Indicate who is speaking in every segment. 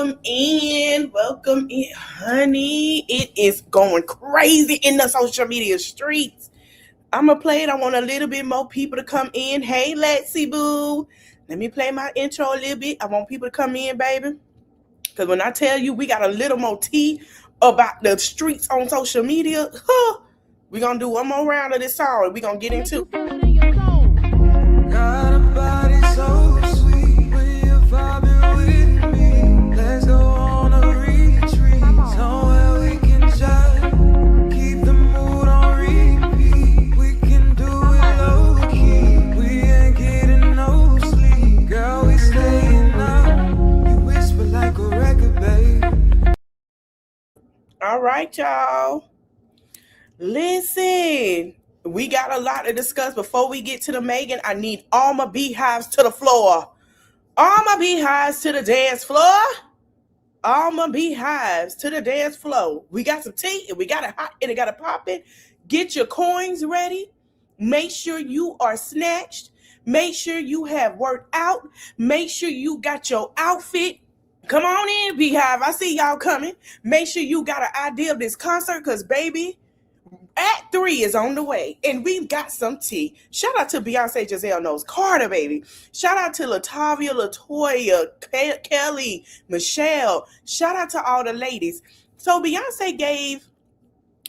Speaker 1: Welcome in. Welcome in, honey. It is going crazy in the social media streets. I'm going to play it. I want a little bit more people to come in. Hey, Lexi Boo. Let me play my intro a little bit. I want people to come in, baby. Because when I tell you we got a little more tea about the streets on social media, we're going to do one more round of this song. We're going to get into
Speaker 2: Got a body so sweet, when you're vibing with me. Let's go on a retreat, somewhere we can chat, keep the mood on repeat. We can do it low key, we ain't getting no sleep. Girl, we staying up, you whisper like a record, babe.
Speaker 1: All right, y'all. Listen, we got a lot to discuss. Before we get to the Megan, I need all my beehives to the floor. All my beehives to the dance floor. All my beehives to the dance floor. We got some tea and we got it hot and it got it popping. Get your coins ready. Make sure you are snatched. Make sure you have worked out. Make sure you got your outfit. Come on in, beehive. I see y'all coming. Make sure you got an idea of this concert because, baby, Act 3 is on the way, and we've got some tea. Shout out to Beyonce, Giselle Knows Carter, baby. Shout out to Latavia, Latoya, Kelly, Michelle. Shout out to all the ladies. So Beyonce gave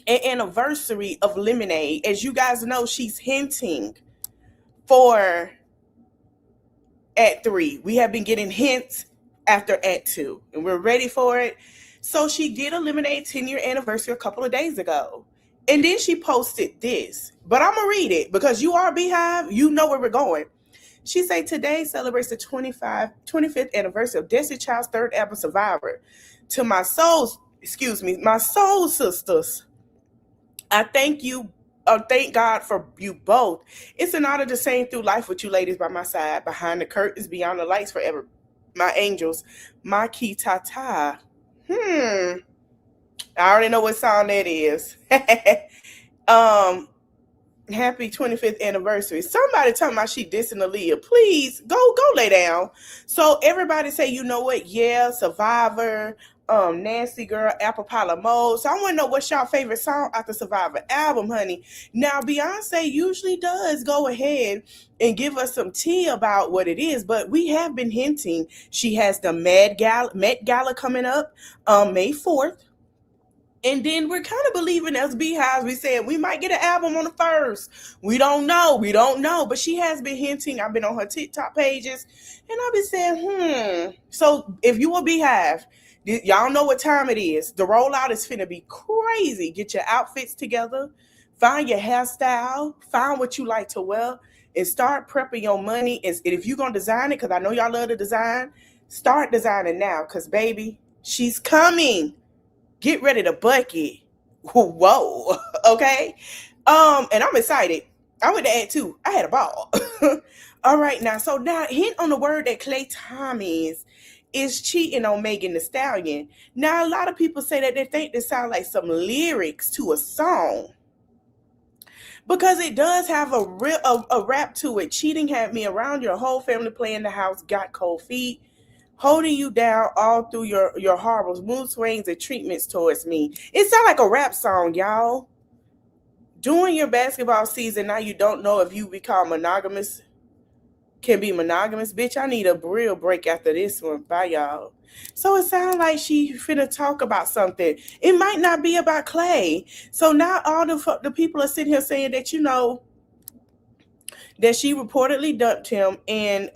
Speaker 1: an anniversary of Lemonade. As you guys know, she's hinting for Act 3. We have been getting hints after Act 2, and we're ready for it. So she did a Lemonade 10-year anniversary a couple of days ago. And then she posted this, but I'm going to read it because you are a beehive. You know where we're going. She said, today celebrates the 25th anniversary of Destiny Child's third album, Survivor. To my soul sisters, I thank you. Thank God for you both. It's an honor to sing through life with you ladies by my side, behind the curtains, beyond the lights forever. My angels, my key ta-ta. I already know what song that is. Happy 25th anniversary. Somebody talking about she dissing Aaliyah. Please go lay down. So everybody say, you know what? Yeah, Survivor, Nasty Girl, Apple Pie Mode. So I want to know what's your favorite song out the Survivor album, honey. Now Beyonce usually does go ahead and give us some tea about what it is, but we have been hinting. She has the Met Gala coming up May 4th. And then we're kind of believing as beehives. We said we might get an album on the 1st. We don't know. But she has been hinting. I've been on her TikTok pages. And I've been saying, So if you a beehive, y'all know what time it is. The rollout is finna be crazy. Get your outfits together. Find your hairstyle. Find what you like to wear. And start prepping your money. And if you're going to design it, because I know y'all love to design, start designing now. Because, baby, she's coming. Get ready to bucket. Whoa. Okay. And I'm excited. I went to Act 2. I had a ball. All right. Now hint on the word that Clay Thomas is cheating on Megan Thee Stallion. Now, a lot of people say that they think this sounds like some lyrics to a song. Because it does have a rap to it. Cheating had me around your whole family playing the house, got cold feet. Holding you down all through your horrible mood swings and treatments towards me. It sounds like a rap song, y'all. During your basketball season, now you don't know if you become monogamous. Can be monogamous. Bitch, I need a real break after this one. Bye, y'all. So it sounds like she finna talk about something. It might not be about Clay. So now all the people are sitting here saying that, that she reportedly dumped him. And,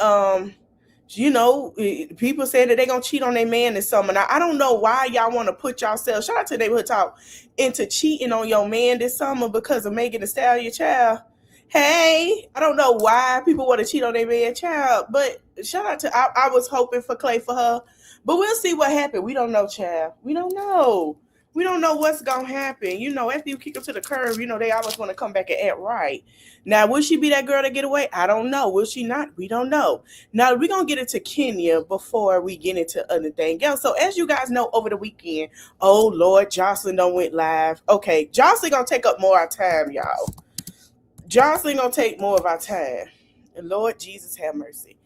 Speaker 1: people saying that they're going to cheat on their man this summer. Now, I don't know why y'all want to put yourself, shout out to Neighborhood Talk, into cheating on your man this summer because of Megan Thee Stallion, child. Hey, I don't know why people want to cheat on their man, child, but shout out to, I was hoping for Clay for her, but we'll see what happened. We don't know, child. We don't know. We don't know what's going to happen. After you kick them to the curb, they always want to come back and act right. Now, will she be that girl to get away? I don't know. Will she not? We don't know. Now, we're going to get into Kenya before we get into anything else. So, as you guys know, over the weekend, oh, Lord, Joseline done went live. Okay, Joseline going to take up more of our time, y'all. Joseline going to take more of our time. Lord Jesus, have mercy.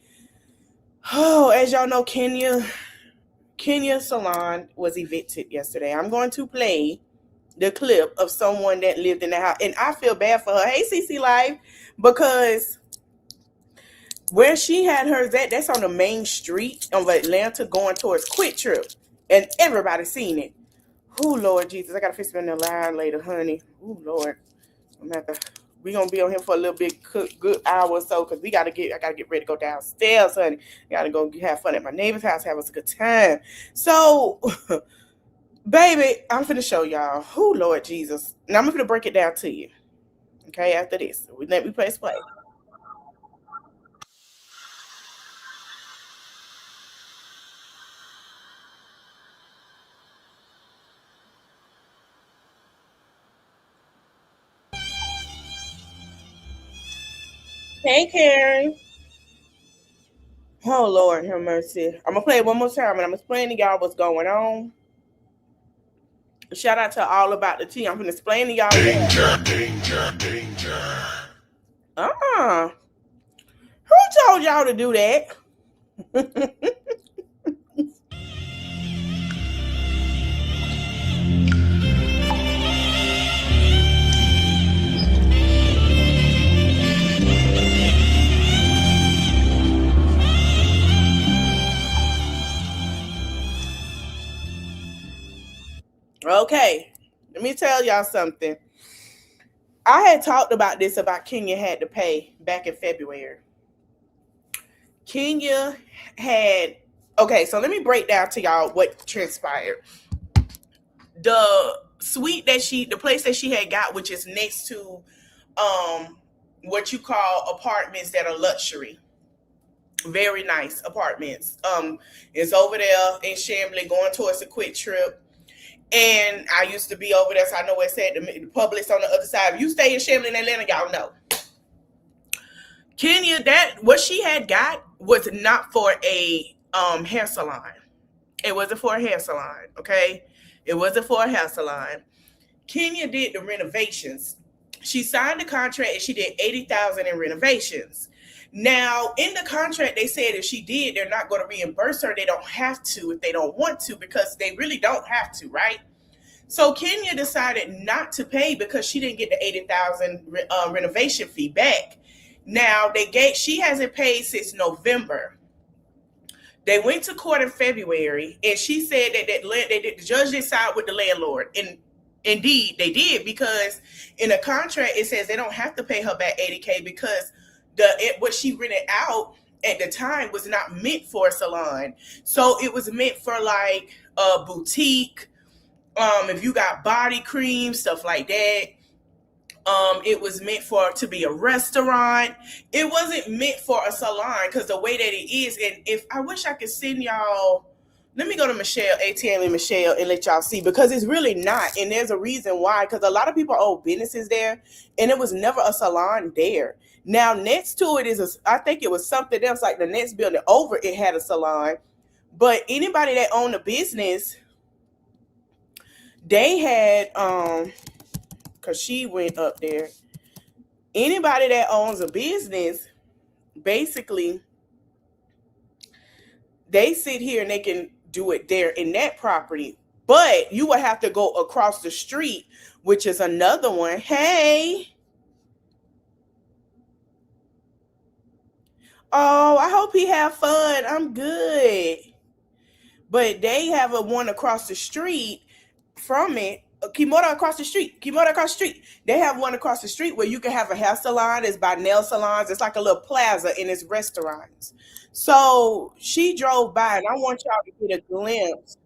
Speaker 1: Oh, as y'all know, Kenya Kenya Salon was evicted yesterday. I'm going to play the clip of someone that lived in the house, and I feel bad for her. Hey, CC Life, because where she had hers at, that's on the main street of Atlanta going towards Quick Trip, and everybody seen it. Oh Lord Jesus, I gotta fix it in the line later, honey. Oh Lord, we gonna be on here for a little bit, good hour or so, cause I gotta get ready to go downstairs, honey. I gotta go have fun at my neighbor's house, have us a good time. So, baby, I'm finna show y'all. Oh Lord Jesus, now I'm gonna break it down to you. Okay, after this, let me press play. Hey, Karen. Oh Lord, have mercy. I'm gonna play it one more time, and I'm explaining to y'all what's going on. Shout out to All About the Tea. I'm gonna explain to y'all. Danger, danger, danger. Who told y'all to do that? Okay, let me tell y'all something. I had talked about this about Kenya had to pay back in February. Kenya had so let me break down to y'all what transpired. The the place that she had got, which is next to what you call apartments that are luxury. Very nice apartments. It's over there in Chambly going towards the Quick Trip. And I used to be over there, so I know where it's at. The Publix on the other side. If you stay in Chambly in Atlanta, y'all know. Kenya, what she had got was not for a hair salon. It wasn't for a hair salon, okay? It wasn't for a hair salon. Kenya did the renovations. She signed the contract and she did $80,000 in renovations. Now, in the contract, they said if she did, they're not going to reimburse her. They don't have to if they don't want to, because they really don't have to, right? So Kenya decided not to pay because she didn't get the $80,000 renovation fee back. Now, she hasn't paid since November. They went to court in February, and she said that the judge did side with the landlord. And indeed, they did, because in the contract, it says they don't have to pay her back $80K because what she rented out at the time was not meant for a salon. So it was meant for like a boutique. If you got body cream, stuff like that. It was meant to be a restaurant. It wasn't meant for a salon, because the way that it is, and if I wish I could send y'all, let me go to Michelle, ATL and Michelle, and let y'all see, because it's really not. And there's a reason why, because a lot of people own businesses there, and it was never a salon there. Now, next to it I think it was something else, like the next building over, it had a salon. But anybody that owned a business, they had, because she went up there. Anybody that owns a business, basically, they sit here and they can do it there in that property. But you would have to go across the street, which is another one. Hey. Oh, I hope he have fun. I'm good. But they have a one across the street from it. Kimura across the street. They have one across the street where you can have a hair salon. It's by nail salons. It's like a little plaza, and it's restaurants. So she drove by, and I want y'all to get a glimpse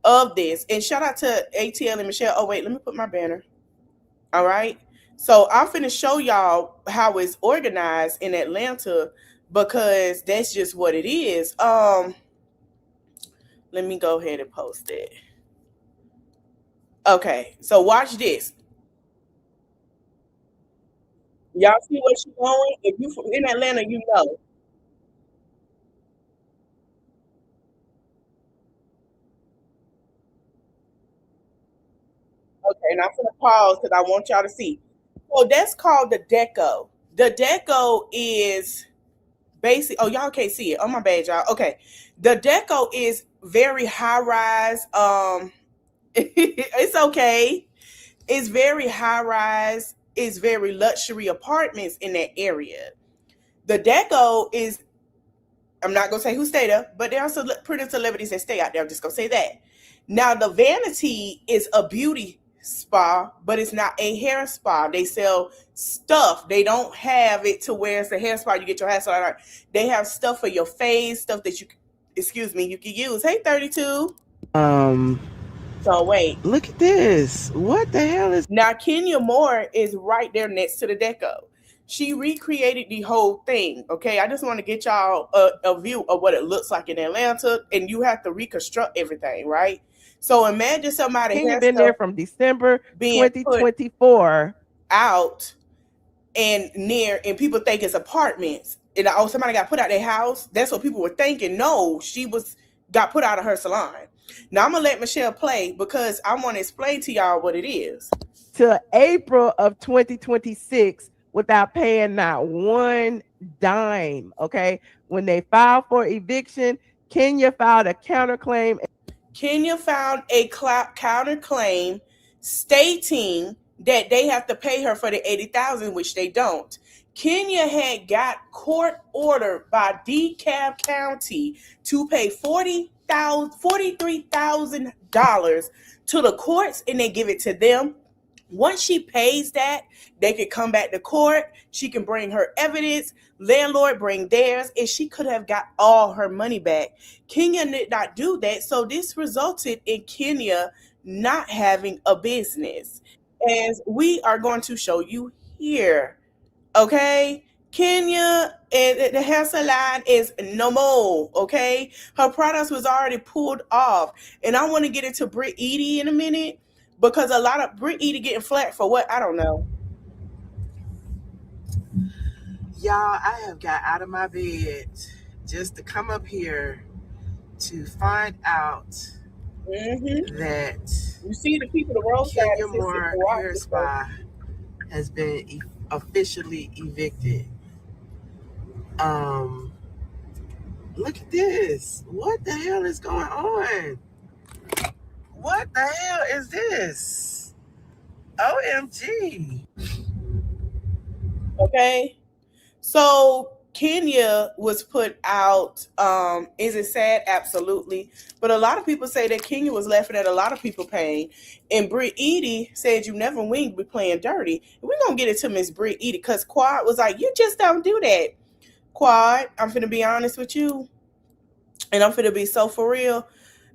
Speaker 1: of this. And shout out to ATL and Michelle. Oh, wait, let me put my banner. All right. So I'm finna show y'all how it's organized in Atlanta, because that's just what it is. Let me go ahead and post it. Okay, so watch this. Y'all see where she's going? If you in Atlanta, you know. Okay, and I'm gonna pause because I want y'all to see. So that's called the deco. The deco is Basic. Oh, y'all can't see it. Oh, my bad, y'all. Okay. The deco is very high rise. It's okay. It's very high rise. It's very luxury apartments in that area. The deco is, I'm not gonna say who stay there, but there are some pretty celebrities that stay out there. I'm just gonna say that. Now the vanity is a beauty spa, but it's not a hair spa. They sell stuff. They don't have it to where it's a hair spa. You get your hair salon. They have stuff for your face, stuff that you, excuse me, you can use. Hey, 32.
Speaker 3: Um,
Speaker 1: So wait.
Speaker 3: Look at this. What the hell is
Speaker 1: Now Kenya Moore is right there next to the deco. She recreated the whole thing. Okay, I just want to get y'all a view of what it looks like in Atlanta, and you have to reconstruct everything, right? So imagine somebody
Speaker 3: Kenya
Speaker 1: has
Speaker 3: been there from December
Speaker 1: being put
Speaker 3: 2024
Speaker 1: out and near, and people think it's apartments. And oh, somebody got put out their house. That's what people were thinking. No, she got put out of her salon. Now I'm gonna let Michelle play because I want to explain to y'all what it is.
Speaker 3: to April of 2026 without paying not one dime. Okay. When they filed for eviction, Kenya filed a counterclaim.
Speaker 1: Kenya found a counterclaim stating that they have to pay her for the $80,000, which they don't. Kenya had got court ordered by DeKalb County to pay $43,000 to the courts, and they give it to them. Once she pays that, they can come back to court. She can bring her evidence. Landlord bring theirs, and she could have got all her money back. Kenya did not do that, so this resulted in Kenya not having a business, as we are going to show you here. Okay, Kenya and the hair salon is no more. Okay, her products was already pulled off, and I want to get into Britt Edie in a minute because a lot of Britt Edie getting flack for what, I don't know.
Speaker 3: Y'all, I have got out of my bed just to come up here to find out that
Speaker 1: You see the people, the roadside
Speaker 3: Kenya Moore Hair Spa has been officially evicted. Look at this. What the hell is going on? What the hell is this? OMG.
Speaker 1: Okay, so Kenya was put out. Is it sad? Absolutely. But a lot of people say that Kenya was laughing at a lot of people pain. And Britt Edie said you never win be playing dirty. And we're going to get into Miss Britt Edie because Quad was like, you just don't do that. Quad, I'm finna be honest with you. And I'm finna be so for real.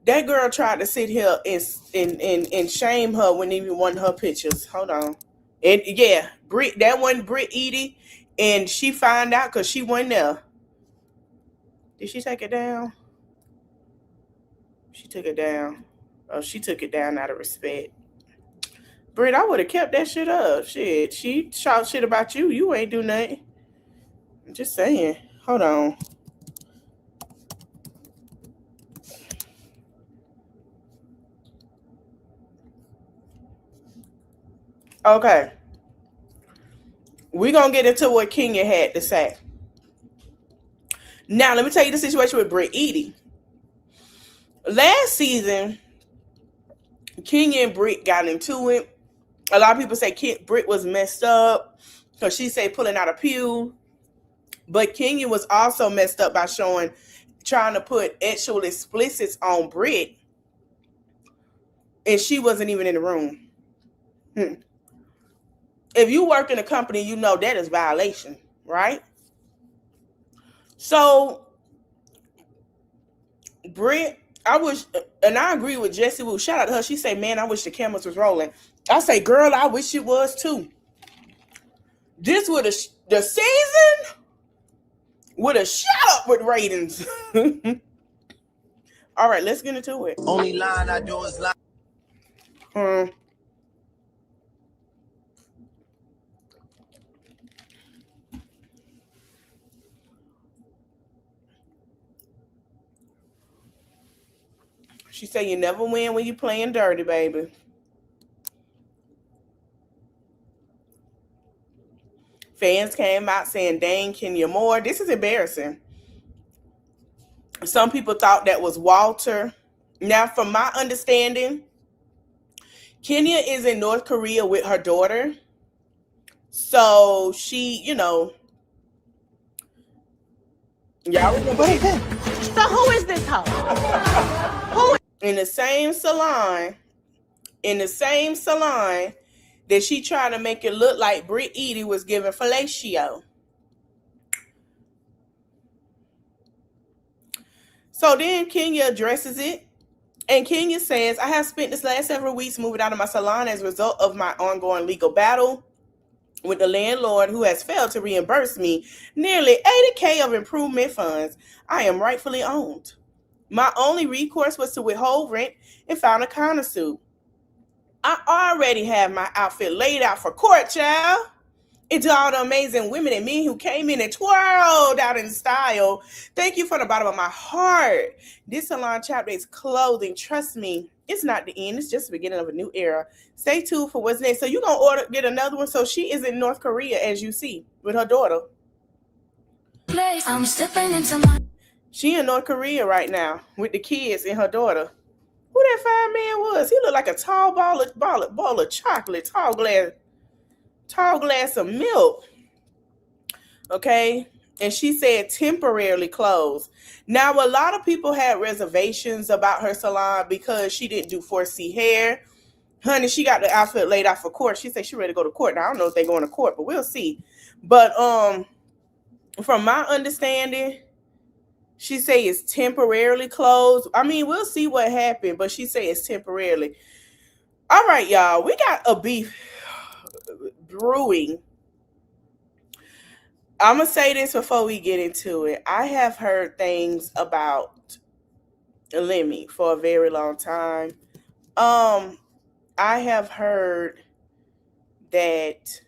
Speaker 1: That girl tried to sit here and shame her when even won her pictures. Hold on. And yeah, that wasn't Britt Edie. And she found out because she wasn't there. Did she take it down? She took it down. Oh, she took it down out of respect. Britt, I would have kept that shit up. Shit, she shout shit about you. You ain't do nothing. I'm just saying. Hold on. Okay. We're going to get into what Kenya had to say. Now, let me tell you the situation with Britt Edie. Last season, Kenya and Britt got into it. A lot of people say Britt was messed up because she said pulling out a pew. But Kenya was also messed up by trying to put actual explicits on Britt. And she wasn't even in the room. If you work in a company, you know that is violation, right? So, Britt, I wish, and I agree with Jessie Wu. Shout out to her. She say, man, I wish the cameras was rolling. I say, girl, I wish it was too. This would have, the season would have shot up with ratings. All right, let's get into it.
Speaker 2: Only line I do is lie.
Speaker 1: She said you never win when you playing dirty, baby. Fans came out saying, dang, Kenya Moore. This is embarrassing. Some people thought that was Walter. Now, from my understanding, Kenya is in North Korea with her daughter. So she, y'all remember.
Speaker 3: Wait, so who is this hoe?
Speaker 1: In the same salon that she trying to make it look like Britt Eady was giving fellatio. So then Kenya addresses it, and Kenya says, I have spent this last several weeks moving out of my salon as a result of my ongoing legal battle with the landlord who has failed to reimburse me nearly $80,000 of improvement funds I am rightfully owned. My only recourse was to withhold rent and file a countersuit. I already have my outfit laid out for court, child. And to all the amazing women and men who came in and twirled out in style, thank you from the bottom of my heart. This salon chapter is clothing. Trust me, it's not the end. It's just the beginning of a new era. Stay tuned for what's next. So you're going to get another one. So she is in North Korea, as you see, with her daughter. She in North Korea right now with the kids and her daughter. Who that fine man was? He looked like a tall bowl of chocolate, tall glass of milk. Okay. And she said temporarily closed. Now, a lot of people had reservations about her salon because she didn't do 4C hair. Honey, she got the outfit laid out for court. She said she ready to go to court. Now, I don't know if they're going to court, but we'll see. But from my understanding, she say it's temporarily closed. I mean, we'll see what happened, but she say it's temporarily. All right, y'all. We got a beef brewing. I'm going to say this before we get into it. I have heard things about Lemmy for a very long time. I have heard that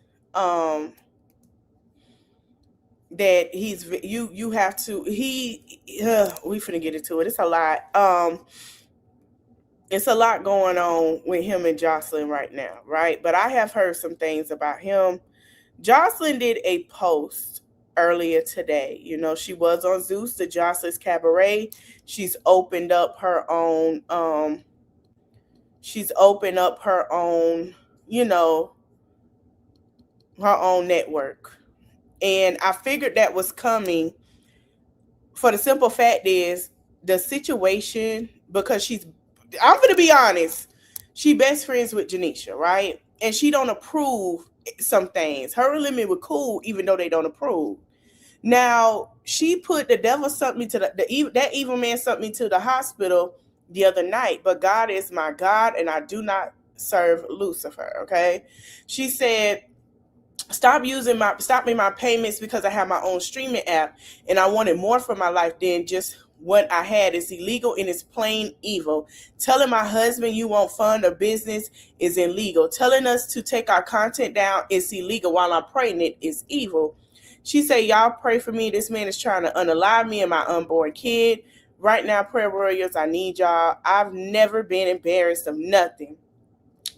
Speaker 1: that he's you have to we finna get into it. It's a lot. It's a lot going on with him and Joseline right now, right? But I have heard some things about him. Joseline did a post earlier today. She was on Zeus, the Joseline's Cabaret. She's opened up her own her own network. And I figured that was coming for the simple fact is the situation, because I'm going to be honest, she best friends with Janisha, right? And she don't approve some things. Her and Lemmy were cool, even though they don't approve. Now, she put the devil sent me to that evil man sent me to the hospital the other night, but God is my God, and I do not serve Lucifer, okay? She said, stop me my payments because I have my own streaming app and I wanted more for my life than just what I had. It's illegal and it's plain evil. Telling my husband you won't fund a business is illegal. Telling us to take our content down is illegal while I'm pregnant is evil. She said, y'all pray for me. This man is trying to unalive me and my unborn kid. Right now, prayer warriors, I need y'all. I've never been embarrassed of nothing.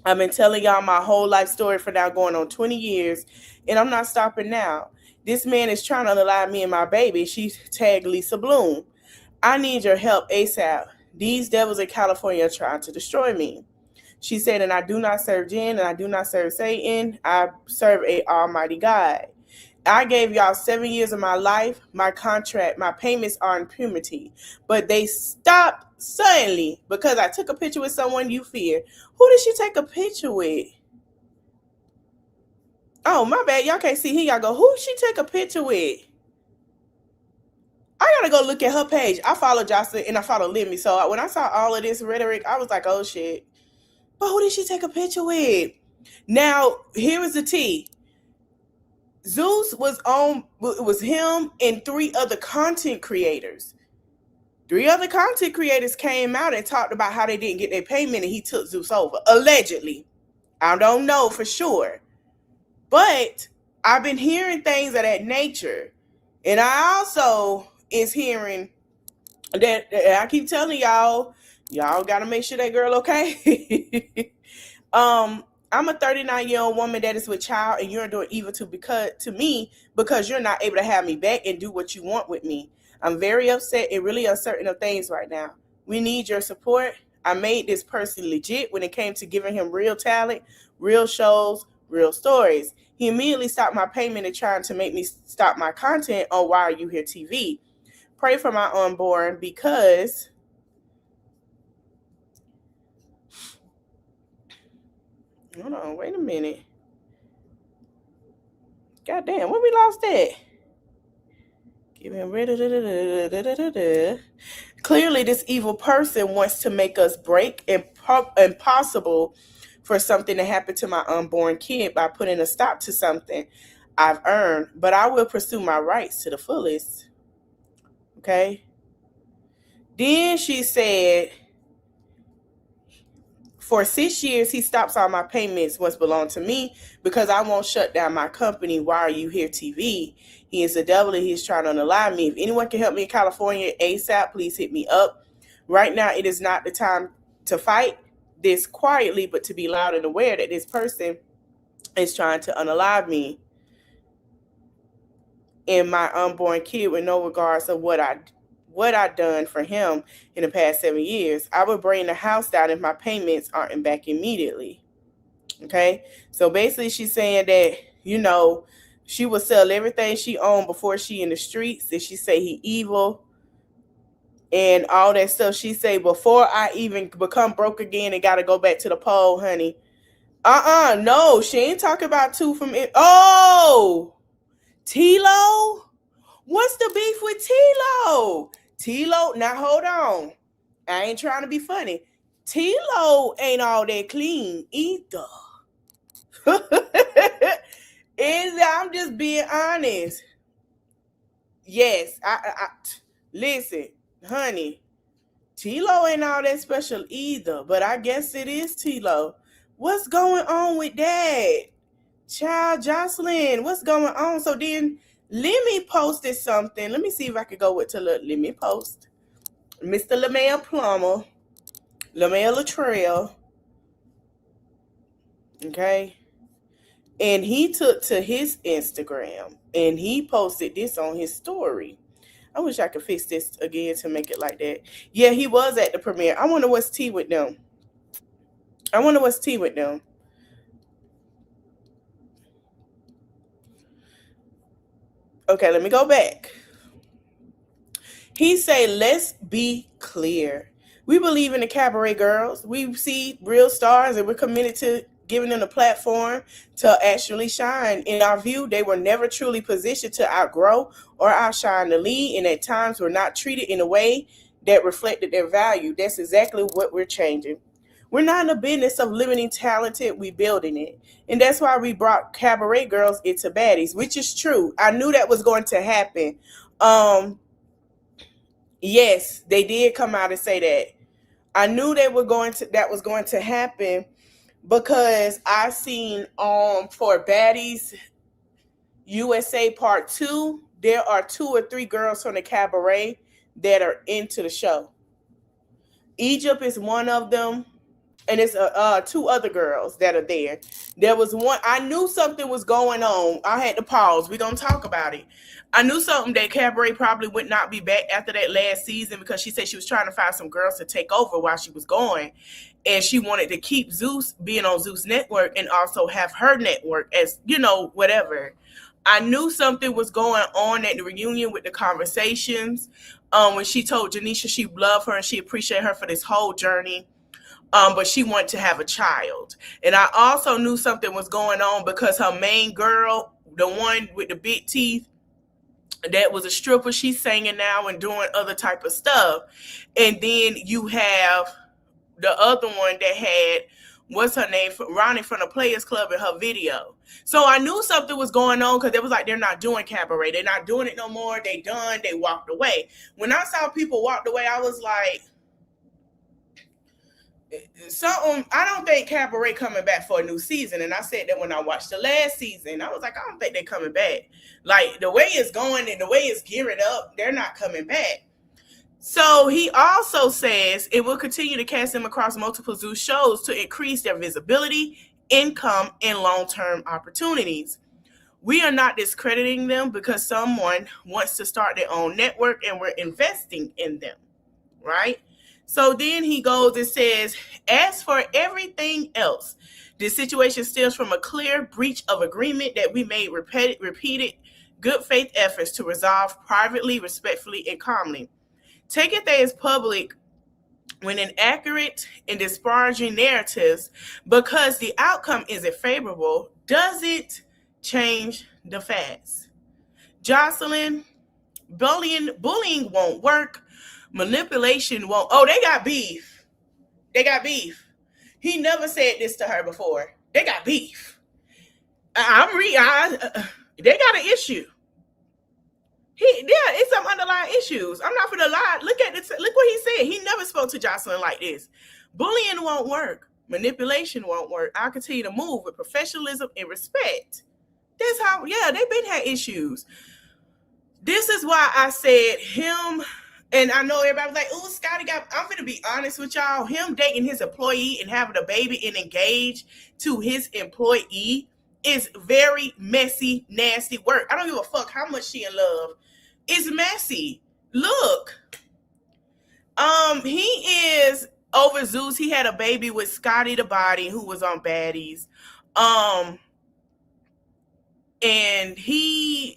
Speaker 1: I've been telling y'all my whole life story for now going on 20 years, and I'm not stopping now. This man is trying to unalive me and my baby. She tagged Lisa Bloom. I need your help ASAP. These devils in California are trying to destroy me. She said, and I do not serve Jinn, and I do not serve Satan. I serve a almighty God. I gave y'all 7 years of my life. My contract, my payments are in purity, but they stopped suddenly because I took a picture with someone you fear. Who did she take a picture with? Oh, my bad. Y'all can't see. Here y'all go. Who did she take a picture with? I gotta go look at her page. I follow Joseline and I follow Lemmy. So when I saw all of this rhetoric, I was like, oh shit. But who did she take a picture with? Now, here is the tea. Zeus was him and 3 other content creators. 3 other content creators came out and talked about how they didn't get their payment and he took Zeus over. Allegedly. I don't know for sure. But I've been hearing things of that nature. And I also is hearing that I keep telling y'all got to make sure that girl okay. I'm a 39-year-old woman that is with child, and you're doing evil to me because you're not able to have me back and do what you want with me. I'm very upset and really uncertain of things right now. We need your support. I made this person legit when it came to giving him real talent, real shows, real stories. He immediately stopped my payment and trying to make me stop my content on Why Are You Here TV. Pray for my unborn because hold on, wait a minute. God damn, when we lost that? Give him Clearly, this evil person wants to make us break impossible for something to happen to my unborn kid by putting a stop to something I've earned, but I will pursue my rights to the fullest. Okay? Then she said, for 6 years, he stops all my payments once belong to me because I won't shut down my company. Why Are You Here TV? He is the devil and he's trying to unalive me. If anyone can help me in California ASAP, please hit me up. Right now, it is not the time to fight this quietly, but to be loud and aware that this person is trying to unalive me and my unborn kid with no regards of what I done for him in the past 7 years. I would bring the house down if my payments aren't back immediately. Okay? So basically she's saying that, she would sell everything she owned before she in the streets. And she say he evil and all that stuff. She say, before I even become broke again and got to go back to the pole, honey. No, she ain't talking about two from it. Oh, T-Lo? What's the beef with T-Lo? T-Lo, now hold on. I ain't trying to be funny. T-Lo ain't all that clean either. I'm just being honest. Yes, I listen, honey. T-Lo ain't all that special either, but I guess it is T-Lo. What's going on with that? Child, Joseline, what's going on? So then Lemmy posted something. Let me see if I could go with to Lemmy post. Mr. Lemuel Plummer, Lemuel Latrell. Okay. And he took to his Instagram and he posted this on his story. I wish I could fix this again to make it like that. Yeah, he was at the premiere. I wonder what's tea with them. Okay, let me go back. He say, let's be clear. We believe in the cabaret girls. We see real stars and we're committed to giving them a platform to actually shine. In our view, they were never truly positioned to outgrow or outshine the lead, and at times were not treated in a way that reflected their value. That's exactly what we're changing. We're not in the business of limiting talented, we building it. And that's why we brought cabaret girls into baddies, which is true. I knew that was going to happen. Yes, they did come out and say that. I knew that was going to happen because I seen for Baddies USA Part 2, there are 2 or 3 girls from the cabaret that are into the show. Egypt is one of them. And it's 2 other girls that are there. There was one, I knew something was going on. I had to pause. We're going to talk about it. I knew something that Cabaret probably would not be back after that last season because she said she was trying to find some girls to take over while she was going. And she wanted to keep Zeus being on Zeus Network and also have her network as, whatever. I knew something was going on at the reunion with the conversations. When she told Janisha she loved her and she appreciated her for this whole journey. But she wanted to have a child. And I also knew something was going on because her main girl, the one with the big teeth, that was a stripper, she's singing now and doing other type of stuff. And then you have the other one that had, what's her name, Ronnie from the Players Club in her video. So I knew something was going on because it was like they're not doing cabaret. They're not doing it no more. They done. They walked away. When I saw people walked away, I was like, I don't think cabaret coming back for a new season. And I said that when I watched the last season. I was like, I don't think they're coming back. Like the way it's going and the way it's gearing up, they're not coming back. So he also says it will continue to cast them across multiple Zeus shows to increase their visibility income, and long-term opportunities. We are not discrediting them because someone wants to start their own network and we're investing in them, right? So then he goes and says, as for everything else, this situation stems from a clear breach of agreement that we made repeated good faith efforts to resolve privately, respectfully, and calmly. Taking things public when inaccurate and disparaging narratives because the outcome isn't favorable doesn't change the facts. Joseline, bullying won't work. Manipulation won't. Oh, they got beef. They got beef. He never said this to her before. They got beef. They got an issue. It's some underlying issues. I'm not gonna lie. Look what he said. He never spoke to Joseline like this. Bullying won't work. Manipulation won't work. I'll continue to move with professionalism and respect. That's how, they've been had issues. This is why I said him, and I know everybody was like, oh, Scotty I'm going to be honest with y'all. Him dating his employee and having a baby and engaged to his employee is very messy, nasty work. I don't give a fuck how much she in love. It's messy. Look, he is over Zeus. He had a baby with Scotty the Body, who was on Baddies. And him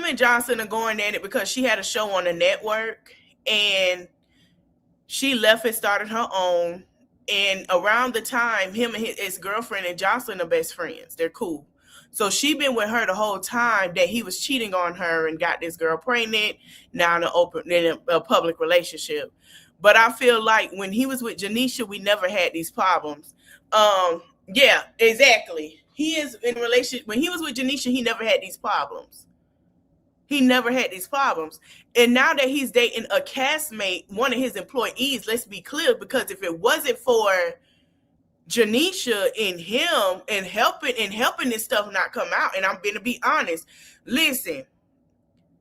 Speaker 1: and Johnson are going at it because she had a show on the network and she left and started her own. And around the time, him and his girlfriend and Jocelyn are best friends. They're cool. So she been with her the whole time that he was cheating on her and got this girl pregnant, now in a public relationship. But I feel like when he was with Janisha, we never had these problems. Yeah, exactly. He is in a relationship. When he was with Janisha, he never had these problems. He never had these problems. And now that he's dating a castmate, one of his employees, let's be clear, because if it wasn't for Janisha and him and helping this stuff not come out, and I'm going to be honest, listen,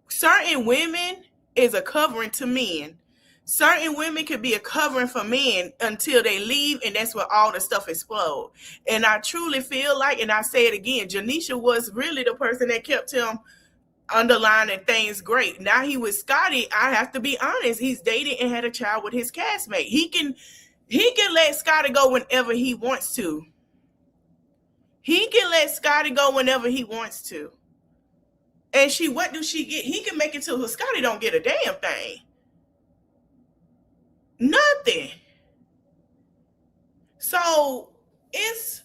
Speaker 1: certain women is a covering to men. Certain women could be a covering for men until they leave, and that's where all the stuff explodes. And I truly feel like, and I say it again, Janisha was really the person that kept him underlining things great. Now he with Scotty, I have to be honest, he's dated and had a child with his castmate. He can let Scotty go whenever he wants to. He can let Scotty go whenever he wants to. And what do she get? He can make it to Scotty don't get a damn thing. Nothing. So it's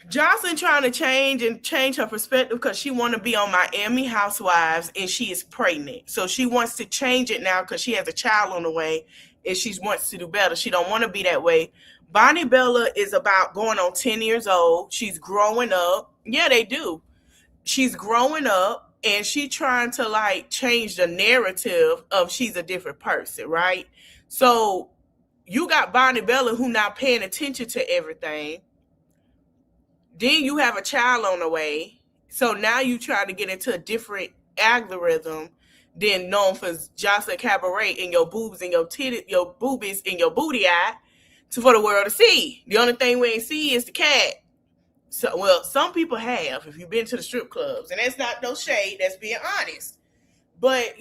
Speaker 1: Jocelyn trying to change her perspective because she want to be on Miami Housewives and she is pregnant. So she wants to change it now because she has a child on the way and she wants to do better. She don't want to be that way. Bonnie Bella is about going on 10 years old. She's growing up. Yeah, they do. She's growing up. And she trying to like change the narrative of she's a different person, right? So you got Bonnie Bella who not paying attention to everything. Then you have a child on the way. So now you trying to get into a different algorithm than known for Jocelyn Cabaret and your boobs and your titties, your boobies and your booty eye for the world to see. The only thing we ain't see is the cat. So, well, some people have, if you've been to the strip clubs, and that's not no shade, that's being honest. But,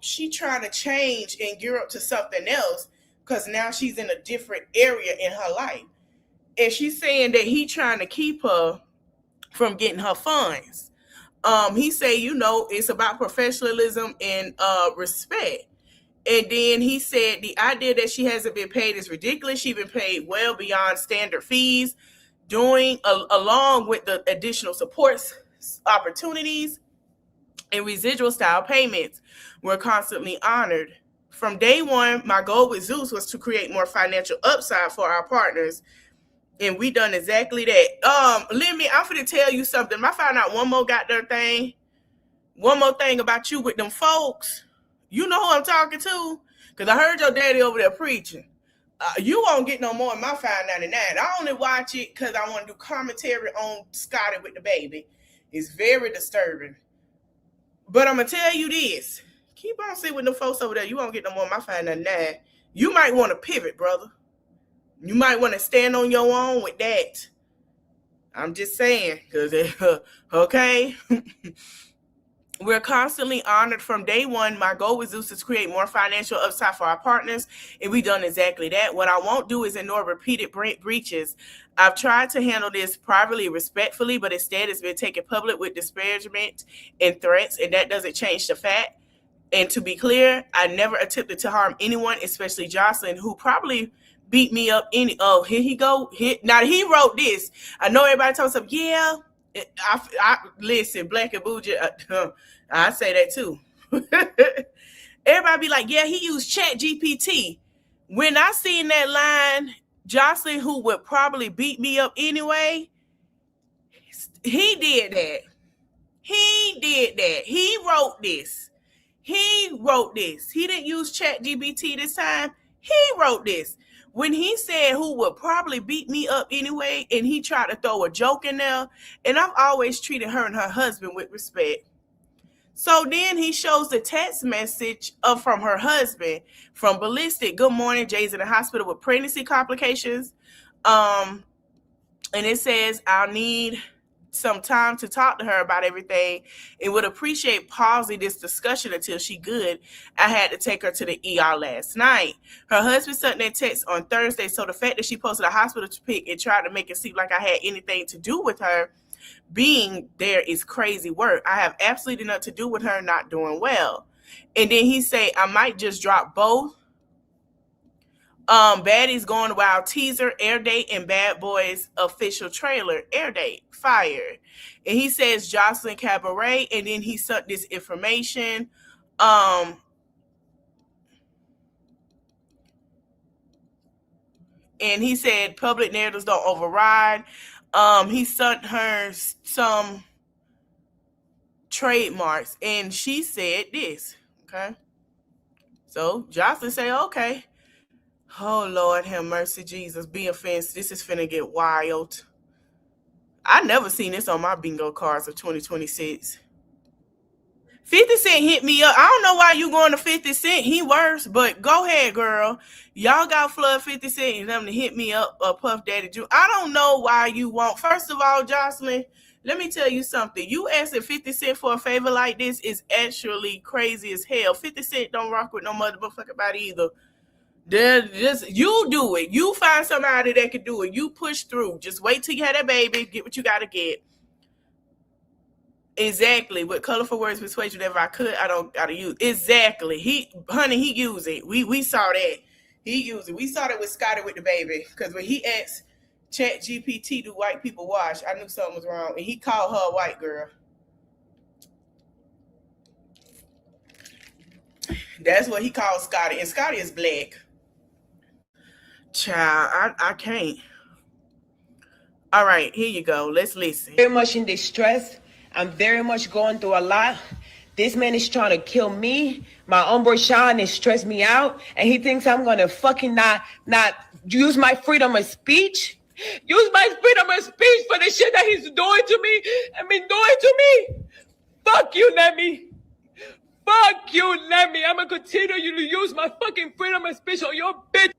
Speaker 1: she trying to change and gear up to something else because now she's in a different area in her life. And she's saying that he trying to keep her from getting her funds. He say, it's about professionalism and respect. And then he said the idea that she hasn't been paid is ridiculous. She's been paid well beyond standard fees. Along with the additional supports, opportunities, and residual style payments were constantly honored. From day one, my goal with Zeus was to create more financial upside for our partners, and we done exactly that. Lemmy, I'm finna tell you something. I found out one more thing about you with them folks. You know who I'm talking to? Because I heard your daddy over there preaching. You won't get no more in my $5.99. I only watch it because I want to do commentary on Scotty with the baby. It's very disturbing. But I'm going to tell you this. Keep on sitting with them folks over there. You won't get no more in my $5.99. You might want to pivot, brother. You might want to stand on your own with that. I'm just saying, because, okay. We're constantly honored from day one. My goal with Zeus is to create more financial upside for our partners, and we've done exactly that. What I won't do is ignore repeated breaches. I've tried to handle this privately, respectfully, but instead it's been taken public with disparagement and threats, and that doesn't change the fact. And to be clear, I never attempted to harm anyone, especially Joseline, who probably beat me up oh, here he go. Now he wrote this. I know everybody talks about, yeah. I listen, Black and Bougie, I say that too. Everybody be like, yeah, he used Chat GPT. When I seen that line, Joseline, who would probably beat me up anyway, he did that. He wrote this. He didn't use Chat GPT this time. He wrote this. When he said who would probably beat me up anyway, and he tried to throw a joke in there, and I've always treated her and her husband with respect. So then he shows the text message from her husband from Ballistic. Good morning, Jay's in the hospital with pregnancy complications. And it says, I'll need some time to talk to her about everything and would appreciate pausing this discussion until she good. I had to take her to the ER last night. Her husband sent that text on Thursday, so the fact that she posted a hospital pic and tried to make it seem like I had anything to do with her being there is crazy work. I have absolutely nothing to do with her not doing well. And then he say, I might just drop both. Baddies Going Wild teaser, air date, and Bad Boys official trailer, air date, fire. And he says Joseline Cabaret, and then he sent this information. And he said public narratives don't override. He sent her some trademarks, and she said this. Okay. So Joseline say, okay. Oh, Lord, have mercy, Jesus. Be offense. This is finna get wild. I never seen this on my bingo cards of 2026. 50 Cent hit me up. I don't know why you going to 50 Cent. He worse, but go ahead, girl. Y'all got flood 50 Cent and them to hit me up, Puff Daddy Drew. I don't know why you won't. First of all, Joseline, let me tell you something. You asking 50 Cent for a favor like this is actually crazy as hell. 50 Cent don't rock with no motherfucking body either. Just you do it. You find somebody that can do it. You push through. Just wait till you have that baby. Get what you got to get. Exactly. With colorful words persuade you whatever I could. I don't gotta use. Exactly. He used it. We saw that. He used it. We saw that with Scotty with the baby. Because when he asked Chat GPT, do white people wash? I knew something was wrong. And he called her a white girl. That's what he called Scotty. And Scotty is black. Child, I can't. All right, here you go. Let's listen.
Speaker 4: Very much in distress. I'm very much going through a lot. This man is trying to kill me. My homeboy Sean is stressed me out, and he thinks I'm gonna fucking not use my freedom of speech. Use my freedom of speech for the shit that he's doing to me and been doing to me. Fuck you, Lemmy. Fuck you, Lemmy. I'm gonna continue to use my fucking freedom of speech on your bitch.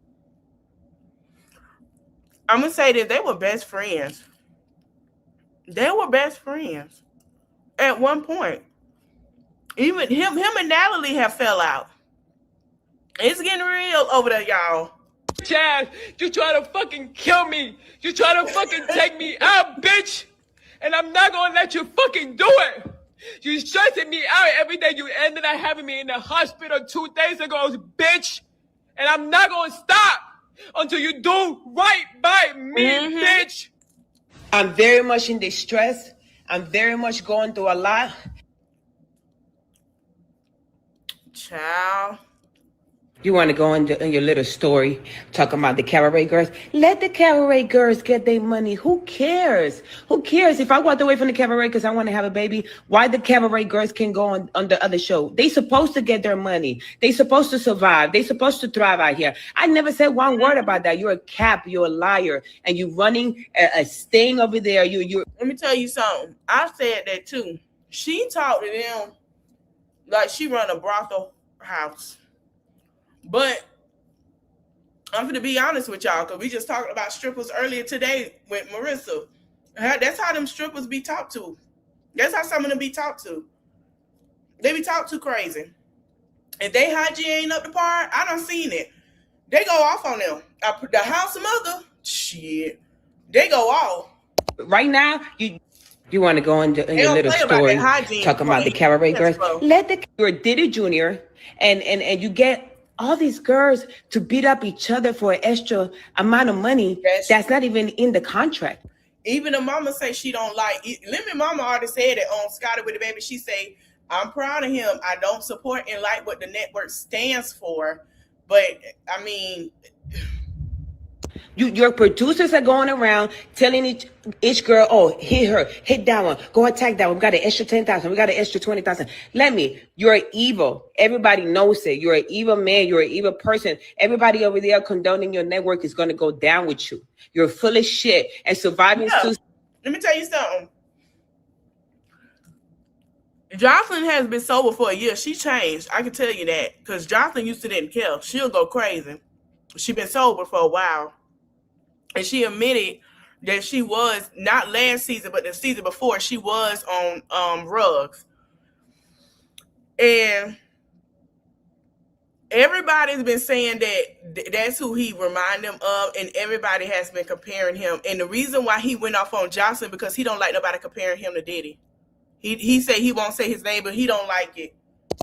Speaker 1: I'm gonna say that they were best friends. They were best friends at one point. Even him and Natalie have fell out. It's getting real over there, y'all.
Speaker 4: Chad, you try to fucking kill me. You try to fucking take me out, bitch. And I'm not gonna let you fucking do it. You stressing me out every day. You ended up having me in the hospital 2 days ago, bitch. And I'm not gonna stop until you do right by me, bitch. I'm very much in distress. I'm very much going through a lot.
Speaker 1: Child.
Speaker 4: You want to go in your little story talking about the cabaret girls? Let the cabaret girls get their money. Who cares? Who cares? If I walked away from the cabaret because I want to have a baby, why the cabaret girls can go on the other show? They supposed to get their money. They supposed to survive. They supposed to thrive out here. I never said one word about that. You're a cap. You're a liar. And you running a sting over there. You.
Speaker 1: Let me tell you something. I said that too. She talked to them like she run a brothel house. But I'm going to be honest with y'all because we just talked about strippers earlier today with Marissa. That's how them strippers be talked to. That's how some of them be talked to. They be talked to crazy. If they hygiene ain't up to par, I done seen it. They go off on them. The house mother, shit, they go off.
Speaker 4: Right now, you want to go into your little story talking about the cabaret girls. You're Diddy Jr. and you get all these girls to beat up each other for an extra amount of money that's not even in the contract.
Speaker 1: Even the mama say she don't like it. Lemon Mama already said it on Scotty with the Baby. She say, I'm proud of him. I don't support and like what the network stands for. But I mean,
Speaker 4: your producers are going around telling each girl, oh, hit her, hit that one, go attack that one. We got an extra 10,000. We got an extra 20,000. You're evil. Everybody knows it. You're an evil man. You're an evil person. Everybody over there condoning your network is going to go down with you. You're full of shit. And surviving.
Speaker 1: Yeah. Let me tell you something. Joseline has been sober for a year. She changed. I can tell you that. Because Joseline used to didn't care. She'll go crazy. She been sober for a while. And she admitted that she was, not last season, but the season before, she was on drugs. And everybody's been saying that that's who he remind them of, and everybody has been comparing him. And the reason why he went off on Joseline, because he don't like nobody comparing him to Diddy. He said he won't say his name, but he don't like it.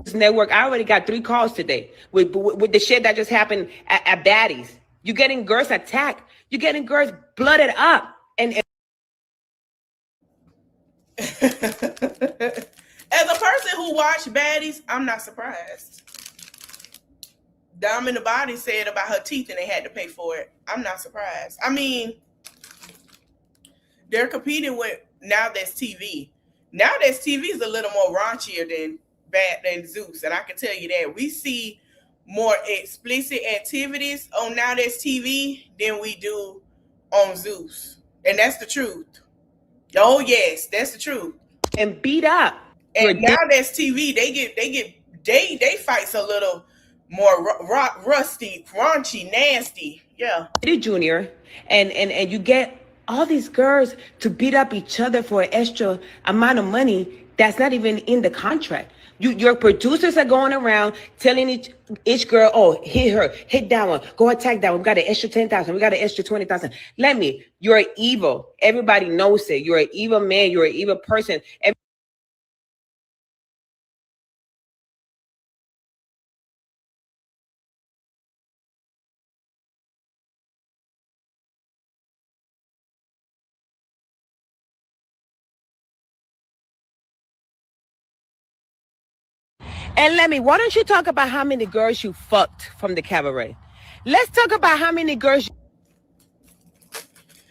Speaker 4: This network, I already got 3 calls today with the shit that just happened at Baddies. You're getting girls attacked. You're getting girls blooded up. And
Speaker 1: as a person who watched Baddies, I'm not surprised. Dom in the Body said about her teeth and they had to pay for it. I'm not surprised. I mean, they're competing with Now That's TV. Now That's TV is a little more raunchier than Zeus, and I can tell you that. We see more explicit activities on Now That's TV than we do on Zeus, and that's the truth. Oh yes, that's the truth.
Speaker 4: And beat up.
Speaker 1: And Now That's TV, they fights a little more rusty, raunchy, nasty. Yeah.
Speaker 4: Junior, and you get all these girls to beat up each other for an extra amount of money that's not even in the contract. Your producers are going around telling each girl, oh, hit her, hit that one, go attack that one. We got an extra 10,000. We got an extra 20,000. You're evil. Everybody knows it. You're an evil man. You're an evil person. And why don't you talk about how many girls you fucked from the cabaret? Let's talk about how many girls.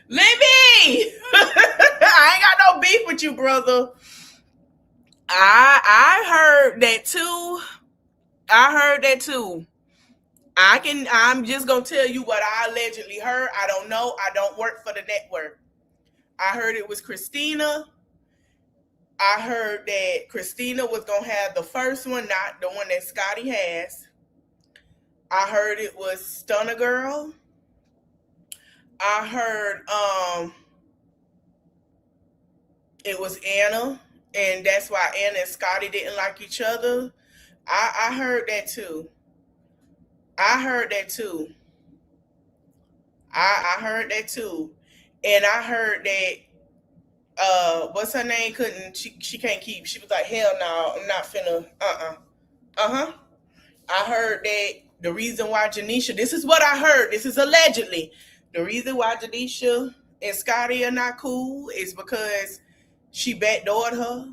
Speaker 1: Lemmy! I ain't got no beef with you, brother. I heard that too. I'm just gonna tell you what I allegedly heard. I don't know. I don't work for the network. I heard it was Christina. I heard that Christina was gonna have the first one, not the one that Scotty has. I heard it was Stunner Girl. I heard it was Anna, and that's why Anna and Scotty didn't like each other. I heard that too. I heard that too. And I heard that what's her name she can't keep. She was like, hell no, I'm not finna I heard that the reason why Janisha, this is what I heard, this is allegedly, the reason why Janisha and Scotty are not cool is because she backdoored her.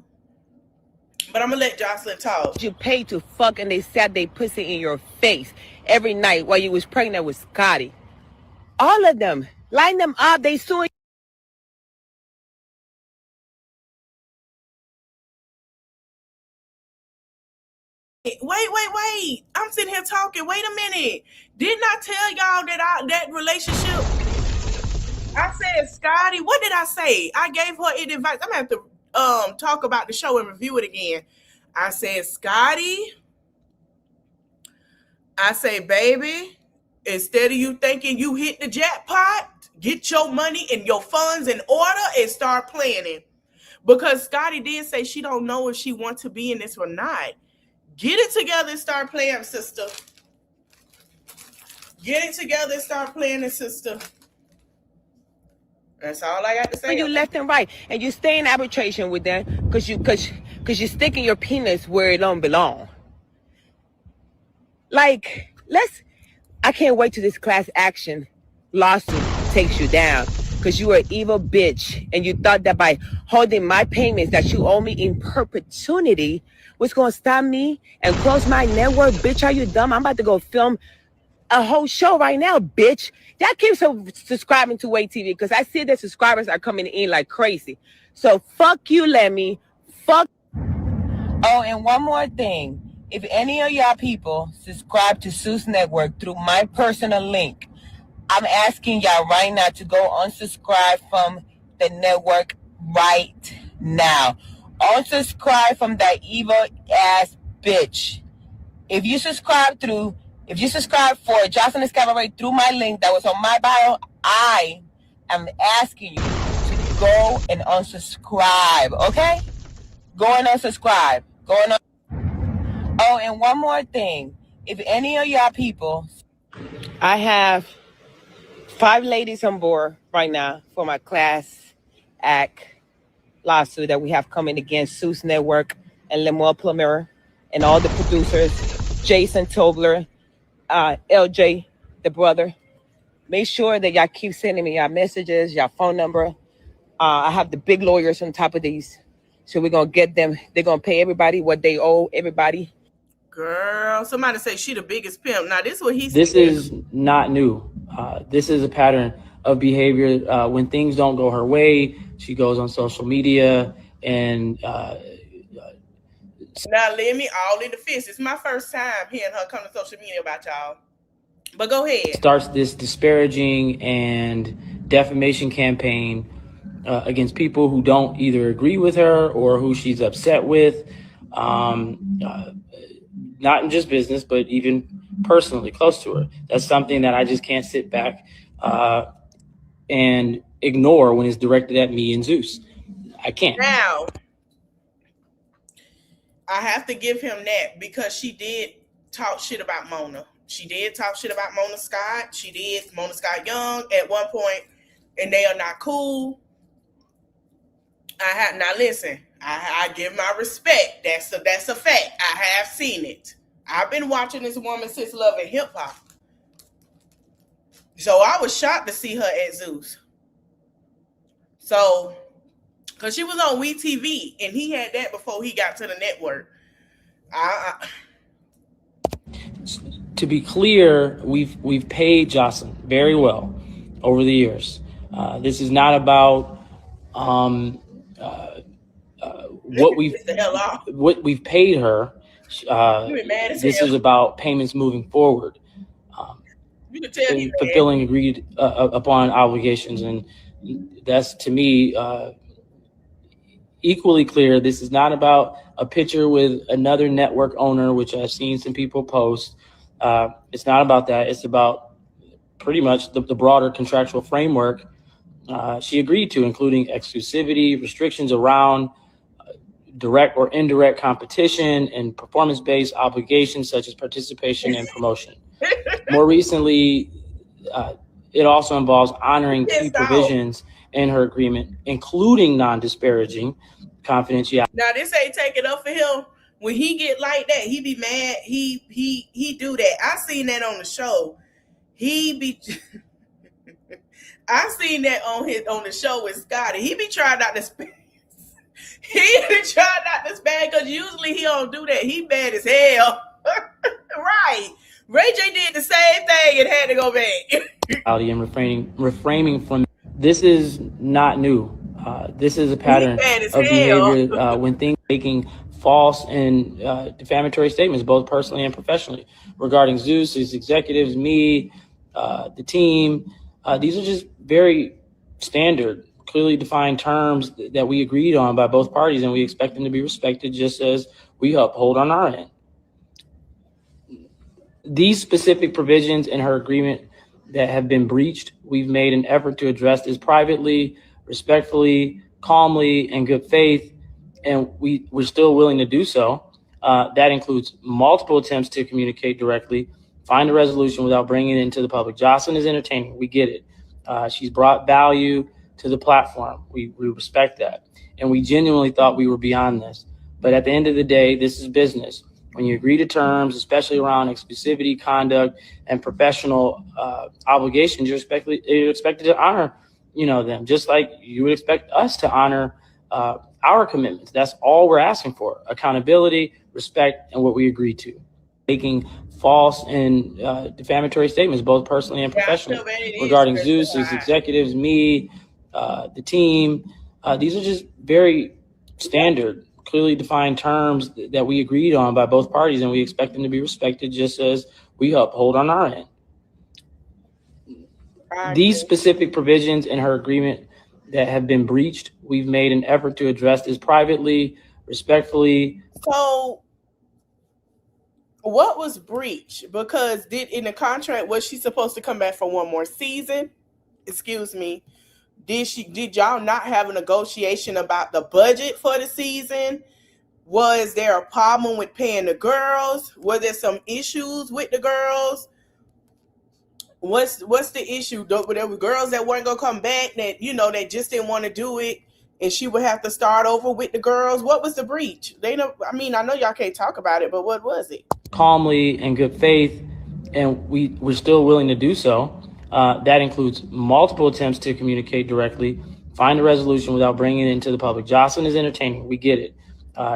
Speaker 1: But I'm gonna let Joseline talk.
Speaker 4: You paid to fuck and they sat their pussy in your face every night while you was pregnant with Scotty. All of them. Line them up, they suing.
Speaker 1: Wait. I'm sitting here talking. Wait a minute. Didn't I tell y'all that relationship? I said, Scotty, what did I say? I gave her advice. I'm gonna have to talk about the show and review it again. I said, Scotty, I say, baby, Instead of you thinking you hit the jackpot, get your money and your funds in order and start planning. Because Scotty did say she don't know if she wants to be in this or not. Get it together and start playing, sister. Get it together and start playing, sister. That's all I got to say.
Speaker 4: You left and right, and you stay in arbitration with them because you're sticking your penis where it don't belong. Like, I can't wait till this class action lawsuit takes you down, because you are an evil bitch, and you thought that by holding my payments that you owe me in perpetuity was going to stop me and close my network. Bitch, are you dumb? I'm about to go film a whole show right now, bitch. Y'all keep subscribing to Wait TV, because I see that subscribers are coming in like crazy. So fuck you, Lemmy. Fuck. Oh, and one more thing. If any of y'all people subscribe to Zeus Network through my personal link, I'm asking y'all right now to go unsubscribe from the network right now. Unsubscribe from that evil ass bitch. If you subscribe for Joseline and Cabaret through my link that was on my bio, I am asking you to go and unsubscribe, okay? Go and unsubscribe. Oh, and one more thing. If any of y'all people, I have 5 ladies on board right now for my class act lawsuit that we have coming against Zeus Network and Lemuel Plummer and all the producers, Jason Tobler, LJ, the brother. Make sure that y'all keep sending me y'all messages, y'all phone number. I have the big lawyers on top of these. So we're going to get them. They're going to pay everybody what they owe everybody.
Speaker 1: Girl, somebody say she the biggest pimp. Now, this is what he said.
Speaker 5: This is not new. This is a pattern of behavior. When things don't go her way, she goes on social media and... now,
Speaker 1: let me all in the fist. It's my first time hearing her come to social media about y'all. But go ahead.
Speaker 5: Starts this disparaging and defamation campaign against people who don't either agree with her or who she's upset with. Not in just business, but even personally close to her. That's something that I just can't sit back and ignore when it's directed at me and Zeus. I can't.
Speaker 1: Now, I have to give him that because she did talk shit about Mona. She did talk shit about Mona Scott. She did Mona Scott Young at one point, and they are not cool. Now listen, I give my respect. That's a fact. I have seen it. I've been watching this woman since Love and Hip Hop. So I was shocked to see her at Zeus. So, because she was on WeTV, and he had that before he got to the network.
Speaker 5: To be clear, we've paid Joseline very well over the years. This is not about what we've paid her. This is about payments moving forward.
Speaker 1: You can tell he's
Speaker 5: fulfilling agreed upon obligations, and that's to me equally clear. This is not about a picture with another network owner, which I've seen some people post. It's not about that. It's about pretty much the broader contractual framework she agreed to, including exclusivity, restrictions around direct or indirect competition, and performance-based obligations such as participation and promotion. More recently, it also involves honoring key provisions in her agreement, including non-disparaging confidentiality.
Speaker 1: Now, this ain't taking up for him. When he get like that, he be mad. He do that. I seen that on the show. I seen that on the show with Scotty. He be trying not to spend. He be trying not to spend because usually he don't do that. He bad as hell. Right. Ray J did the same thing and had to go back.
Speaker 5: And refraining from this is not new. This is a pattern of behavior when things making false and defamatory statements, both personally and professionally, regarding Zeus, his executives, me, the team. These are just very standard, clearly defined terms that we agreed on by both parties, and we expect them to be respected just as we uphold on our end. These specific provisions in her agreement that have been breached, we've made an effort to address this privately, respectfully, calmly, in good faith, and we're still willing to do so. That includes multiple attempts to communicate directly, find a resolution without bringing it into the public. Joseline is entertaining. We get it. She's brought value to the platform. We respect that. And we genuinely thought we were beyond this. But at the end of the day, this is business. When you agree to terms, especially around exclusivity, conduct, and professional obligations, you're expected to honor, them, just like you would expect us to honor our commitments. That's all we're asking for: accountability, respect, and what we agreed to. Making false and defamatory statements, both personally and professionally, regarding Zeus, his executives, me, the team. These are just very standard, clearly defined terms that we agreed on by both parties, and we expect them to be respected just as we uphold on our end. These specific provisions in her agreement that have been breached, we've made an effort to address this privately, respectfully.
Speaker 1: So what was breached? Because in the contract, was she supposed to come back for one more season? Excuse me. Did y'all not have a negotiation about the budget for the season? Was there a problem with paying the girls? Were there some issues with the girls? What's the issue? There were girls that weren't gonna come back, that that just didn't want to do it, and she would have to start over with the girls. What was the breach? I know y'all can't talk about it, but what was it?
Speaker 5: Calmly, in good faith, and we're still willing to do so. That includes multiple attempts to communicate directly, find a resolution without bringing it into the public. Joseline is entertaining. We get it.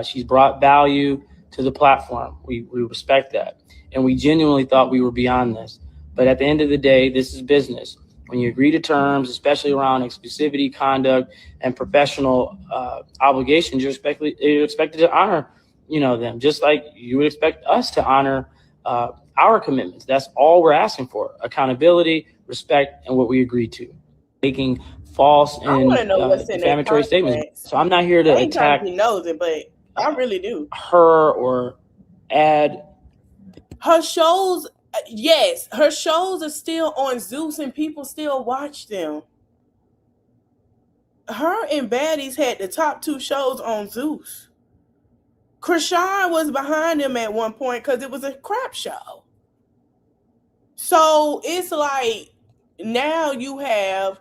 Speaker 5: She's brought value to the platform. We respect that. And we genuinely thought we were beyond this. But at the end of the day, this is business. When you agree to terms, especially around exclusivity, conduct, and professional obligations, you're expected to honor, them, just like you would expect us to honor our commitments. That's all we're asking for: accountability, respect, and what we agreed to. Making false and defamatory statements. So I'm not here to attack
Speaker 1: but I really do.
Speaker 5: Her or add
Speaker 1: her shows. Yes, her shows are still on Zeus and people still watch them. Her and Baddies had the top 2 shows on Zeus. Krishan was behind him at one point because it was a crap show. So it's like now you have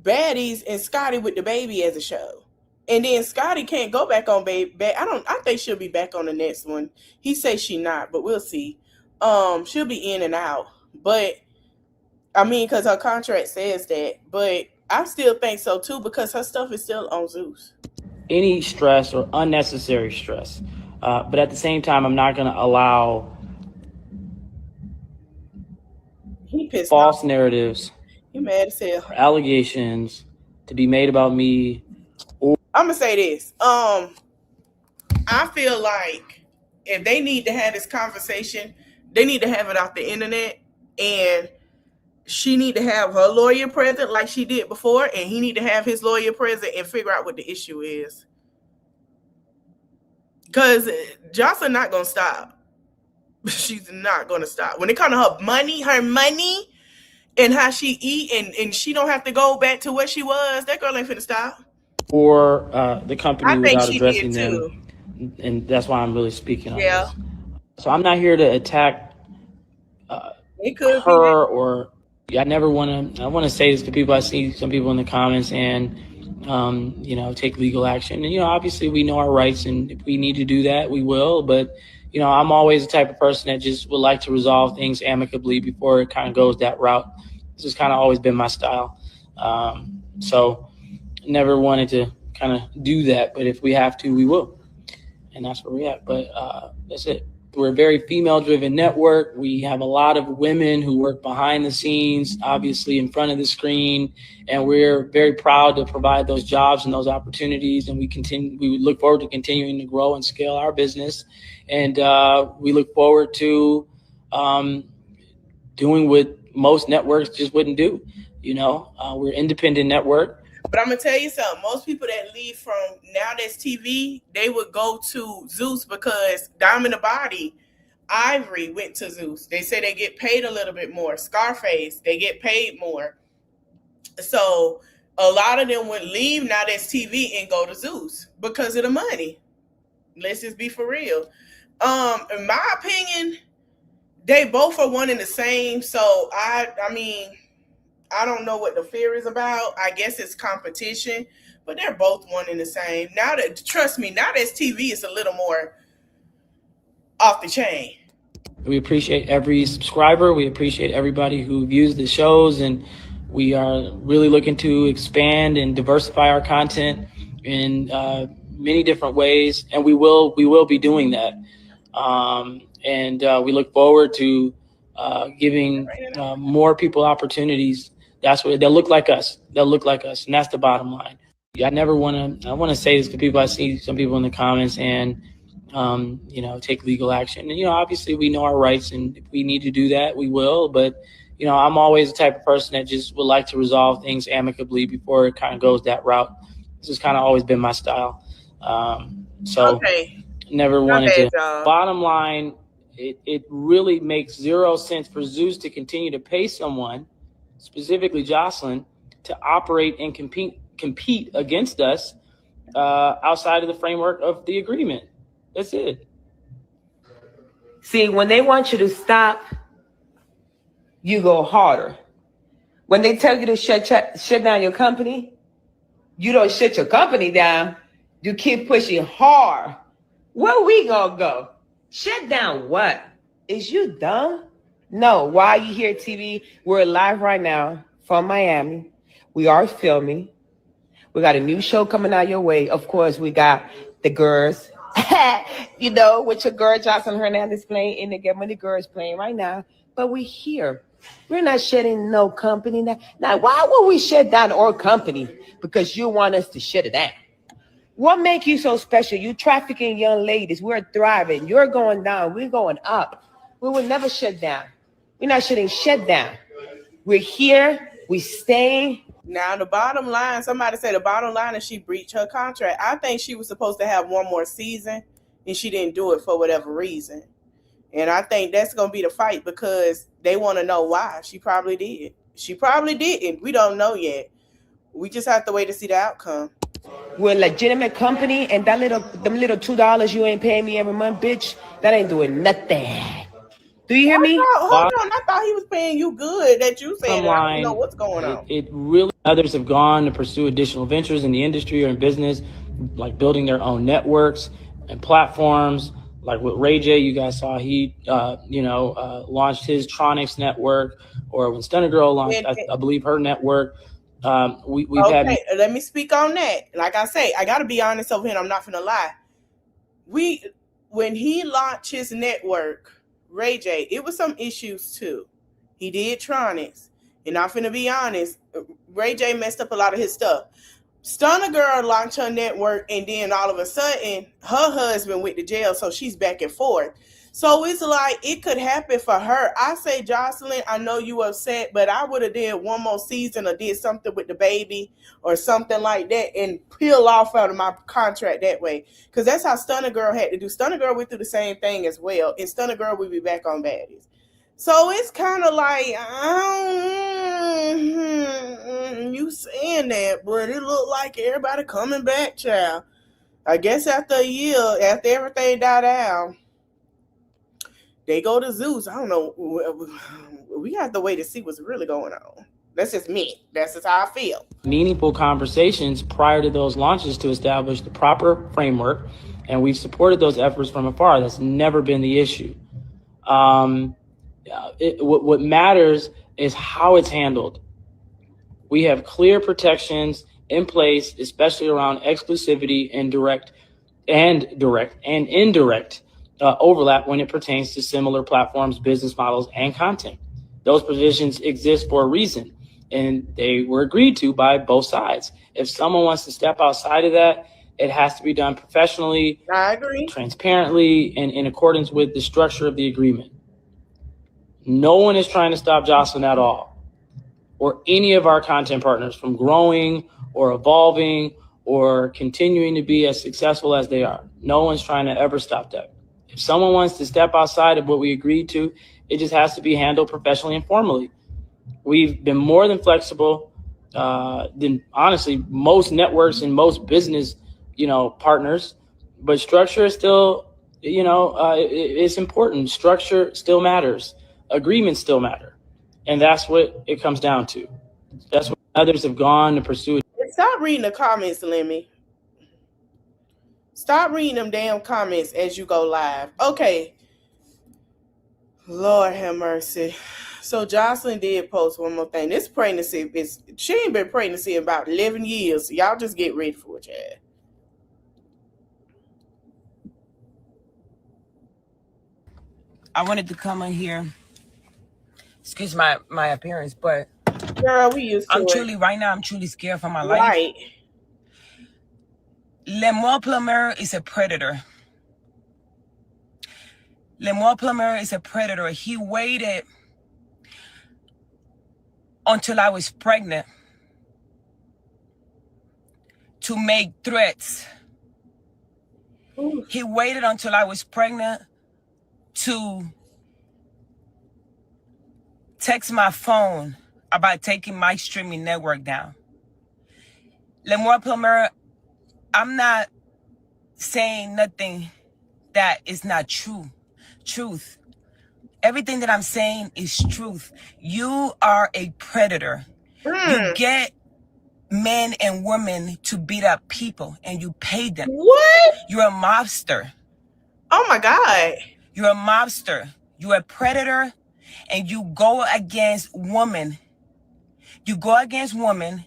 Speaker 1: Baddies and Scotty with the baby as a show. And then Scotty can't go back on baby. I think she'll be back on the next one. He says she not, but we'll see. She'll be in and out. But because her contract says that. But I still think so too, because her stuff is still on Zeus.
Speaker 5: Any stress or unnecessary stress. But at the same time, I'm not going to allow false narratives,
Speaker 1: he mad as hell,
Speaker 5: allegations to be made about me.
Speaker 1: I'm gonna say this. I feel like if they need to have this conversation, they need to have it off the internet, and she need to have her lawyer present like she did before, and he need to have his lawyer present and figure out what the issue is. Because Joseline not gonna stop. She's not gonna stop. When it comes to her money and how she eat, and she don't have to go back to where she was, that girl ain't finna stop.
Speaker 5: Or the company without addressing them. And that's why I'm really speaking on this. So I'm not here to attack her or I want to say this to people. I see some people in the comments and take legal action. And obviously we know our rights, and if we need to do that, we will. But I'm always the type of person that just would like to resolve things amicably before it kind of goes that route. This has kind of always been my style. So never wanted to kind of do that, but if we have to, we will. And that's where we're at. But that's it. We're a very female-driven network. We have a lot of women who work behind the scenes, obviously in front of the screen, and we're very proud to provide those jobs and those opportunities. And we look forward to continuing to grow and scale our business. And we look forward to doing what most networks just wouldn't do. We're an independent network.
Speaker 1: But I'm going to tell you something. Most people that leave from Now That's TV, they would go to Zeus because Diamond the Body Ivory went to Zeus. They say they get paid a little bit more. Scarface, they get paid more. So a lot of them would leave Now That's TV and go to Zeus because of the money. Let's just be for real. In my opinion, they both are one and the same. So I mean, I don't know what the fear is about. I guess it's competition, but they're both one and the same. Now that, trust me, Now That's TV is a little more off the chain.
Speaker 5: We appreciate every subscriber. We appreciate everybody who views the shows, and we are really looking to expand and diversify our content in many different ways, and we will be doing that. And we look forward to giving more people opportunities. That's what they'll look like us. They'll look like us, and that's the bottom line. I want to say this to people. I see some people in the comments and take legal action. And obviously we know our rights, and if we need to do that, we will. But I'm always the type of person that just would like to resolve things amicably before it kind of goes that route. This has kind of always been my style. Never wanted to. Bottom line, it really makes zero sense for Zeus to continue to pay someone, specifically Joseline, to operate and compete against us outside of the framework of the agreement. That's it.
Speaker 4: See, when they want you to stop, you go harder. When they tell you to shut down your company, you don't shut your company down. You keep pushing hard. Where we gonna go? Shut down what? Is you dumb? No. Why are you here, TV? We're live right now from Miami. We are filming. We got a new show coming out your way. Of course, we got the girls. With your girl Joseline Hernandez playing, and they get many girls playing right now. But we're here. We're not shutting no company down. Now, why would we shut down our company? Because you want us to shut it down. What makes you so special? You trafficking young ladies. We're thriving. You're going down. We're going up. We will never shut down. We're not shut down. We're here. We stay.
Speaker 1: Now, the bottom line, somebody said the bottom line is she breached her contract. I think she was supposed to have one more season, and she didn't do it for whatever reason. And I think that's going to be the fight, because they want to know why. She probably did. She probably didn't. We don't know yet. We just have to wait to see the outcome.
Speaker 4: We're a legitimate company, and them little $2 you ain't paying me every month, bitch, that ain't doing nothing. Do you hear me?
Speaker 1: Hold on. I thought he was paying you good that you said. I don't know what's going on.
Speaker 5: It really, others have gone to pursue additional ventures in the industry or in business, like building their own networks and platforms. Like with Ray J, you guys saw he, launched his Tronics network, or when Stunner Girl launched, I believe, her network. We've had.
Speaker 1: Let me speak on that. Like I say, I got to be honest over here. I'm not gonna lie. When he launched his network, Ray J, it was some issues too. He did Tronics, and I'm finna be honest, Ray J messed up a lot of his stuff. Stunner Girl launched her network, and then all of a sudden, her husband went to jail, so she's back and forth. So it's like it could happen for her. I say, Joseline, I know you upset, but I would have did one more season or did something with the baby or something like that and peel off out of my contract that way. Because that's how Stunner Girl had to do. Stunner Girl went through the same thing as well. And Stunner Girl will be back on Baddies. So it's kind of like, you saying that, but it looked like everybody coming back, child. I guess after a year, after everything died down, they go to Zeus. I don't know. We have to wait to see what's really going on. That's just me. That's just how I feel.
Speaker 5: Meaningful conversations prior to those launches to establish the proper framework, and we've supported those efforts from afar. That's never been the issue. What matters is how it's handled. We have clear protections in place, especially around exclusivity and direct and indirect overlap when it pertains to similar platforms, business models, and content. Those provisions exist for a reason, and they were agreed to by both sides. If someone wants to step outside of that, it has to be done professionally,
Speaker 1: I agree,
Speaker 5: transparently, and in accordance with the structure of the agreement. No one is trying to stop Joseline at all, or any of our content partners from growing or evolving or continuing to be as successful as they are. No one's trying to ever stop that. If someone wants to step outside of what we agreed to, it just has to be handled professionally and formally. We've been more than flexible than honestly most networks and most business, partners. But structure is still, it's important. Structure still matters. Agreements still matter, and that's what it comes down to. That's what others have gone to pursue.
Speaker 1: Stop reading the comments, Lemmy. Stop reading them damn comments as you go live. Okay. Lord have mercy. So Joseline did post one more thing. This pregnancy she ain't been pregnant in about 11 years. Y'all just get ready for it, Chad.
Speaker 4: I wanted to come in here. Excuse my appearance, but
Speaker 1: girl, we used to
Speaker 4: I'm truly scared for my life.
Speaker 1: Right.
Speaker 4: Lemuel Plummer is a predator. Lemuel Plummer is a predator. He waited until I was pregnant to make threats.
Speaker 1: Ooh.
Speaker 4: He waited until I was pregnant to text my phone about taking my streaming network down. Lemuel Plummer, I'm not saying nothing that is not truth. Everything that I'm saying is truth. You are a predator. You get men and women to beat up people and you pay them.
Speaker 1: What?
Speaker 4: You're a mobster.
Speaker 1: Oh my God.
Speaker 4: You're a mobster. You're a predator, and you go against women. You go against women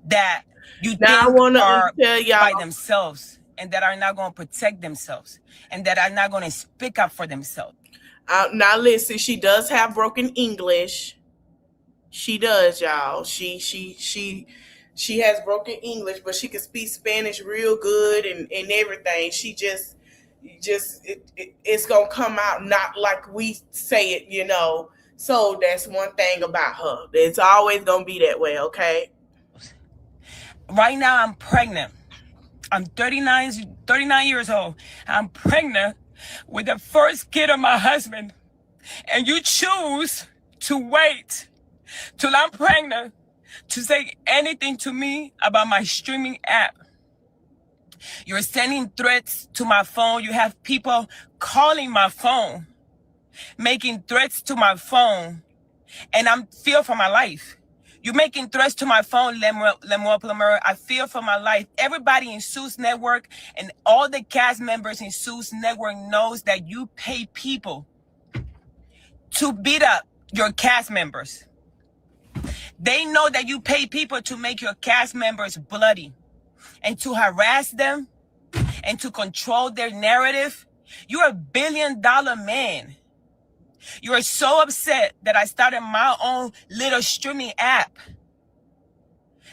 Speaker 4: that you think are by themselves and that are not going to protect themselves and that are not going to speak up for themselves.
Speaker 1: Now listen, she does have broken English. She does, y'all. She has broken English, but she can speak Spanish real good and everything. She just it's gonna come out not like we say it, So that's one thing about her. It's always gonna be that way, okay?
Speaker 4: Right now, I'm pregnant. I'm 39 years old. I'm pregnant with the first kid of my husband. And you choose to wait till I'm pregnant to say anything to me about my streaming app. You're sending threats to my phone. You have people calling my phone, making threats to my phone, and I'm fear for my life. You're making threats to my phone, Lemuel Plummer. I fear for my life. Everybody in Zeus Network and all the cast members in Zeus Network knows that you pay people to beat up your cast members. They know that you pay people to make your cast members bloody and to harass them and to control their narrative. You're $1 billion man. You are so upset that I started my own little streaming app.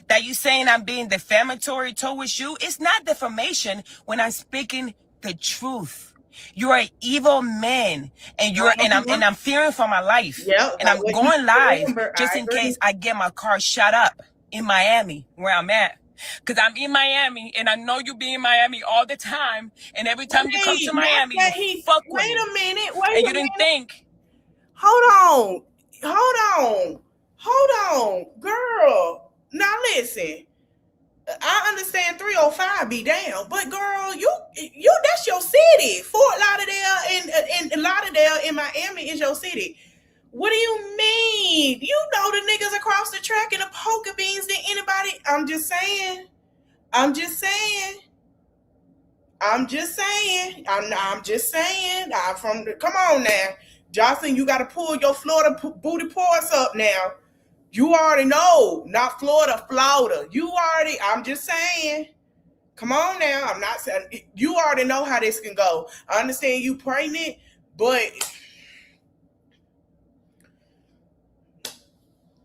Speaker 4: That you saying I'm being defamatory towards you. It's not defamation when I'm speaking the truth. You're an evil man, and I'm fearing for my life.
Speaker 1: Yep,
Speaker 4: and I'm going live just in case I get my car shot up in Miami, where I'm at. Because I'm in Miami, and I know you be in Miami all the time. And every time you come to Miami, you fuck with me.
Speaker 1: Wait a minute.
Speaker 4: And you didn't think.
Speaker 1: Hold on. Girl. Now listen. I understand 305 be down, but girl, you that's your city. Fort Lauderdale and Lauderdale in Miami is your city. What do you mean? You know the niggas across the track and the poker beans than anybody. I'm just saying. I'm just saying. Come on now. Joseline, you got to pull your Florida booty pores up now. You already know. Not Florida. I'm just saying. Come on now. I'm not saying. You already know how this can go. I understand you pregnant, but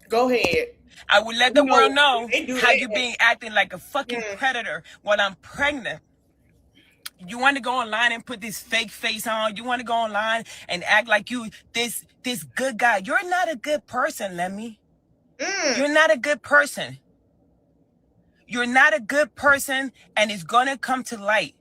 Speaker 1: go ahead.
Speaker 4: I will let the world know how you being acting like a fucking predator while I'm pregnant. You want to go online and put this fake face on. You want to go online and act like you this good guy. You're not a good person, Lemmy. You're not a good person. You're not a good person, and it's gonna come to light.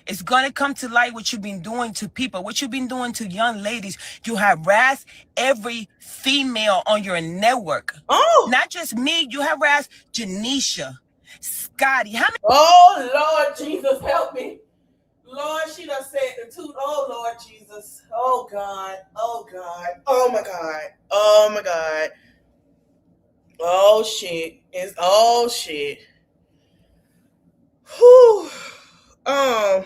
Speaker 4: It's gonna come to light what you've been doing to people, what you've been doing to young ladies. You harass every female on your network.
Speaker 1: Oh,
Speaker 4: Not just me, you harass Janisha, Scotty. How many?
Speaker 1: oh Lord Jesus, help me. Lord, she done said the truth. Oh Lord Jesus. Oh God. Oh God. Oh my God. Oh my God. Oh shit. It's oh shit. Whew. Mm.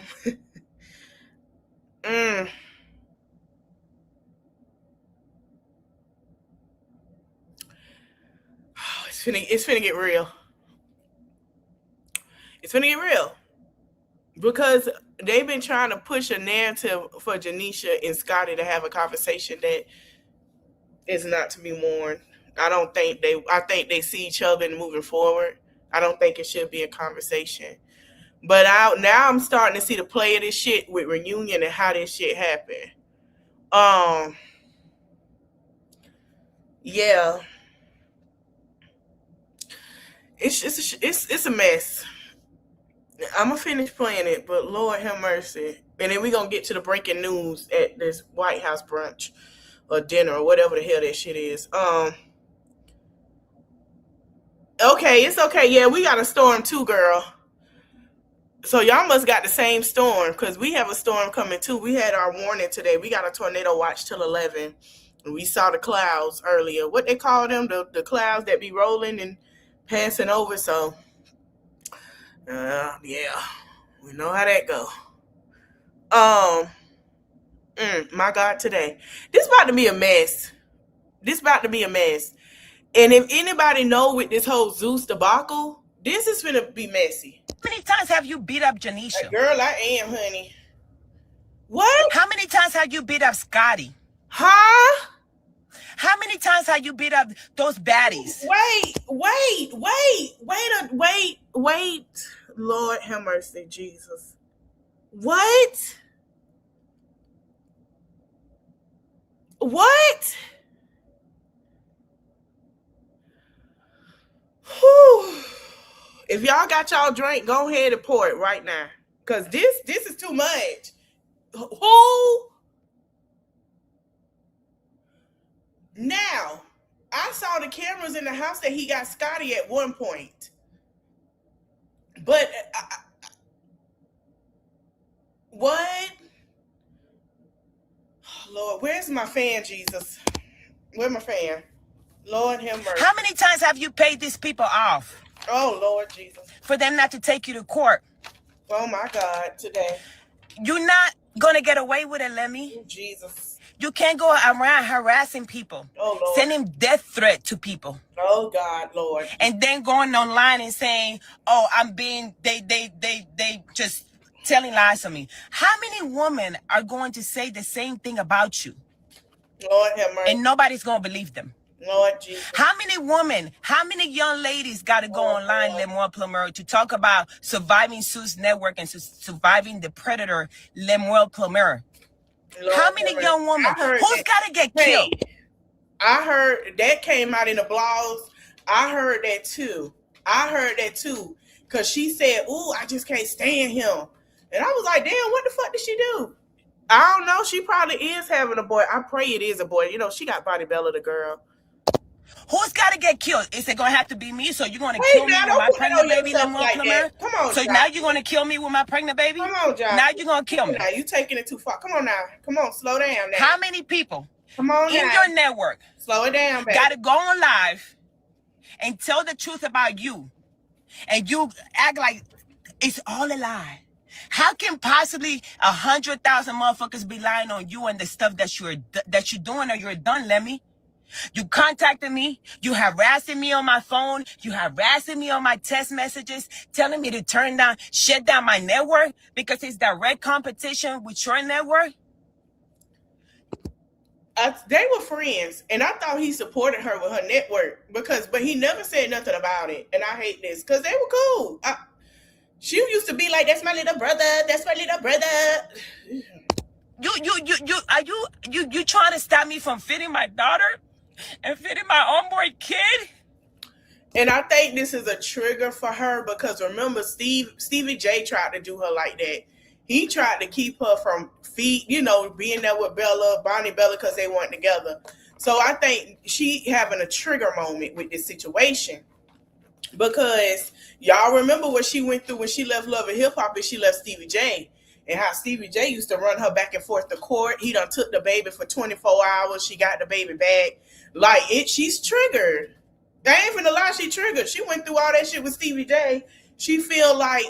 Speaker 1: It's finna get real. It's finna get real. Because they've been trying to push a narrative for Janisha and Scotty to have a conversation that is not to be mourned. I think they see each other and moving forward. I don't think it should be a conversation. But now I'm starting to see the play of this shit with reunion and how this shit happened. Yeah. It's a mess. I'm gonna finish playing it, but Lord have mercy. And then we're gonna get to the breaking news at this White House brunch or dinner or whatever the hell that shit is. Okay, it's okay. Yeah, we got a storm too, girl. So y'all must got the same storm because we have a storm coming too. We had our warning today. We got a tornado watch till 11. And we saw the clouds earlier. What they call them? The clouds that be rolling and passing over. So, yeah, we know how that go. My God, today. This about to be a mess. And if anybody know with this whole Zeus debacle, this is gonna be messy.
Speaker 4: How many times have you beat up Janisha?
Speaker 1: Girl, I am, honey. What?
Speaker 4: How many times have you beat up Scotty?
Speaker 1: Huh?
Speaker 4: How many times have you beat up those baddies?
Speaker 1: Wait. Lord have mercy, Jesus. What? Whew. If y'all got y'all drink, go ahead and pour it right now. Because this is too much. Who? Now, I saw the cameras in the house that he got Scotty at one point. But, what? Lord, where's my fan, Jesus? Where's my fan? Lord have mercy.
Speaker 4: How many times have you paid these people off?
Speaker 1: Oh, Lord Jesus.
Speaker 4: For them not to take you to court.
Speaker 1: Oh, my God, today.
Speaker 4: You're not going to get away with it, Lemmy.
Speaker 1: Oh, Jesus.
Speaker 4: You can't go around harassing people.
Speaker 1: Oh, Lord.
Speaker 4: Sending death threat to people.
Speaker 1: Oh, God, Lord.
Speaker 4: And then going online and saying, oh, they just telling lies on me. How many women are going to say the same thing about you?
Speaker 1: Lord have mercy.
Speaker 4: And nobody's going to believe them.
Speaker 1: Lord Jesus.
Speaker 4: How many young ladies got to go online, Lemuel Plummer, to talk about surviving Zeus Network and surviving the predator, Lemuel Plummer?
Speaker 1: Lord
Speaker 4: how many young women? Who's got to get killed?
Speaker 1: I heard that came out in the blogs. I heard that too. Because she said, ooh, I just can't stand him. And I was like, damn, what the fuck did she do? I don't know. She probably is having a boy. I pray it is a boy. You know, she got Body Bella, the girl.
Speaker 4: Who's got to get killed? Is it going to have to be me? So you're going to kill me with my pregnant baby, Lemuel Plummer?
Speaker 1: Come on,
Speaker 4: so
Speaker 1: Josh.
Speaker 4: now you're going to kill me with my pregnant baby?
Speaker 1: Come on, Josh.
Speaker 4: Now you're going to kill me.
Speaker 1: Now you taking it too far. Come on now. Come on, slow down now.
Speaker 4: How many people
Speaker 1: in
Speaker 4: your network
Speaker 1: slow it down, baby.
Speaker 4: got to go on live and tell the truth about you, and you act like it's all a lie? How can possibly 100,000 motherfuckers be lying on you and the stuff that you're doing or you're done, Lemmy? You contacted me. You harassing me on my phone. You harassing me on my text messages, telling me to shut down my network because it's direct competition with your network.
Speaker 1: They were friends, and I thought he supported her with her network but he never said nothing about it. And I hate this because they were cool. She used to be like, "That's my little brother. That's my little brother."
Speaker 4: You trying to stop me from feeding my daughter and feeding my unborn kid?
Speaker 1: And I think this is a trigger for her because remember, Stevie J tried to do her like that. He tried to keep her from being there with Bonnie Bella, because they weren't together. So I think she having a trigger moment with this situation. Because y'all remember what she went through when she left Love and Hip Hop and she left Stevie J. And how Stevie J used to run her back and forth to court. He done took the baby for 24 hours. She got the baby back. She's triggered. I ain't finna lie, she triggered. She went through all that shit with Stevie J. She feel like,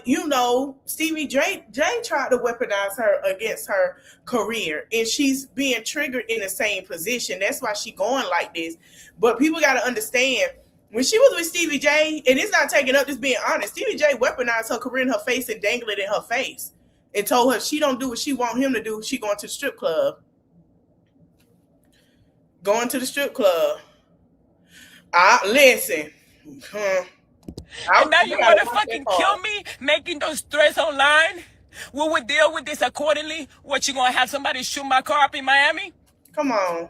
Speaker 1: Stevie J tried to weaponize her against her career. And she's being triggered in the same position. That's why she going like this. But people got to understand, when she was with Stevie J, and it's not taking up, just being honest, Stevie J weaponized her career in her face and dangled it in her face. And told her she don't do what she want him to do. She going to the strip club. Going to the strip club. Listen.
Speaker 4: And now you want to fucking kill me, making those threats online? We would deal with this accordingly. What, you going to have somebody shoot my car up in Miami?
Speaker 1: Come on.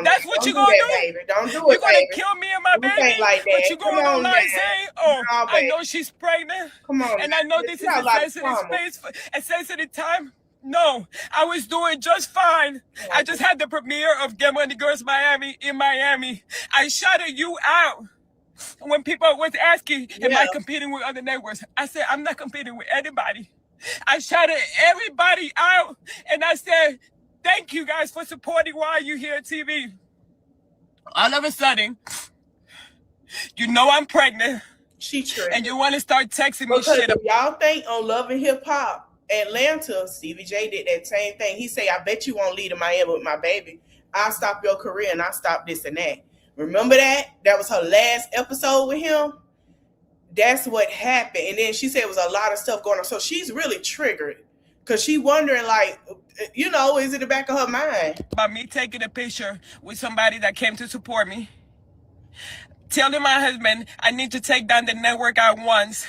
Speaker 4: That's what you going to do?
Speaker 1: Baby. Don't do it,
Speaker 4: You're going to kill me and my baby?
Speaker 1: Like that.
Speaker 4: But you going online saying, I know she's pregnant.
Speaker 1: Come on.
Speaker 4: And I know this is a sensitive space, a sensitive time. No, I was doing just fine. I just had the premiere of Get Money Girls Miami in Miami. I shouted you out. When people was asking, am I competing with other networks? I said, I'm not competing with anybody. I shouted everybody out, and I said, thank you guys for supporting Why You Here TV. All of a sudden, I'm pregnant.
Speaker 1: She tripped.
Speaker 4: And you want to start texting me
Speaker 1: because
Speaker 4: shit.
Speaker 1: If y'all think on Love and Hip Hop Atlanta, Stevie J did that same thing. He say, I bet you won't leave to Miami with my baby. I'll stop your career and I'll stop this and that. Remember that? That was her last episode with him. That's what happened. And then she said it was a lot of stuff going on. So she's really triggered because she wondering, is it the back of her mind?
Speaker 4: About me taking a picture with somebody that came to support me. Telling my husband I need to take down the network at once.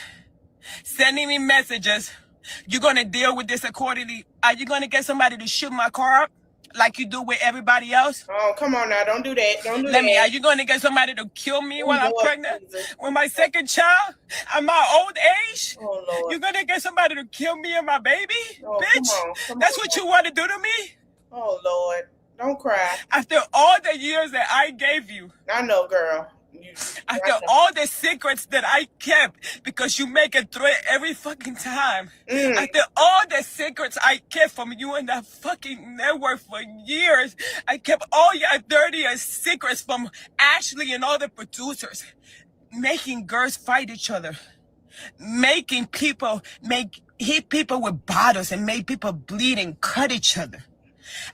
Speaker 4: Sending me messages. You're going to deal with this accordingly. Are you going to get somebody to shoot my car up? Like you do with everybody else?
Speaker 1: Oh, come on now. Don't do that.
Speaker 4: Are you going to get somebody to kill me while I'm pregnant? With my second child? At my old age?
Speaker 1: Oh, Lord.
Speaker 4: You're going to get somebody to kill me and my baby?
Speaker 1: Oh,
Speaker 4: bitch? That's what you want to do to me?
Speaker 1: Oh, Lord. Don't cry.
Speaker 4: After all the years that I gave you.
Speaker 1: I know, girl.
Speaker 4: After all the secrets that I kept, because you make a threat every fucking time. After all the secrets I kept from you and that fucking network for years, I kept all your dirty secrets from Ashley and all the producers. Making girls fight each other. Making people hit people with bottles and make people bleed and cut each other.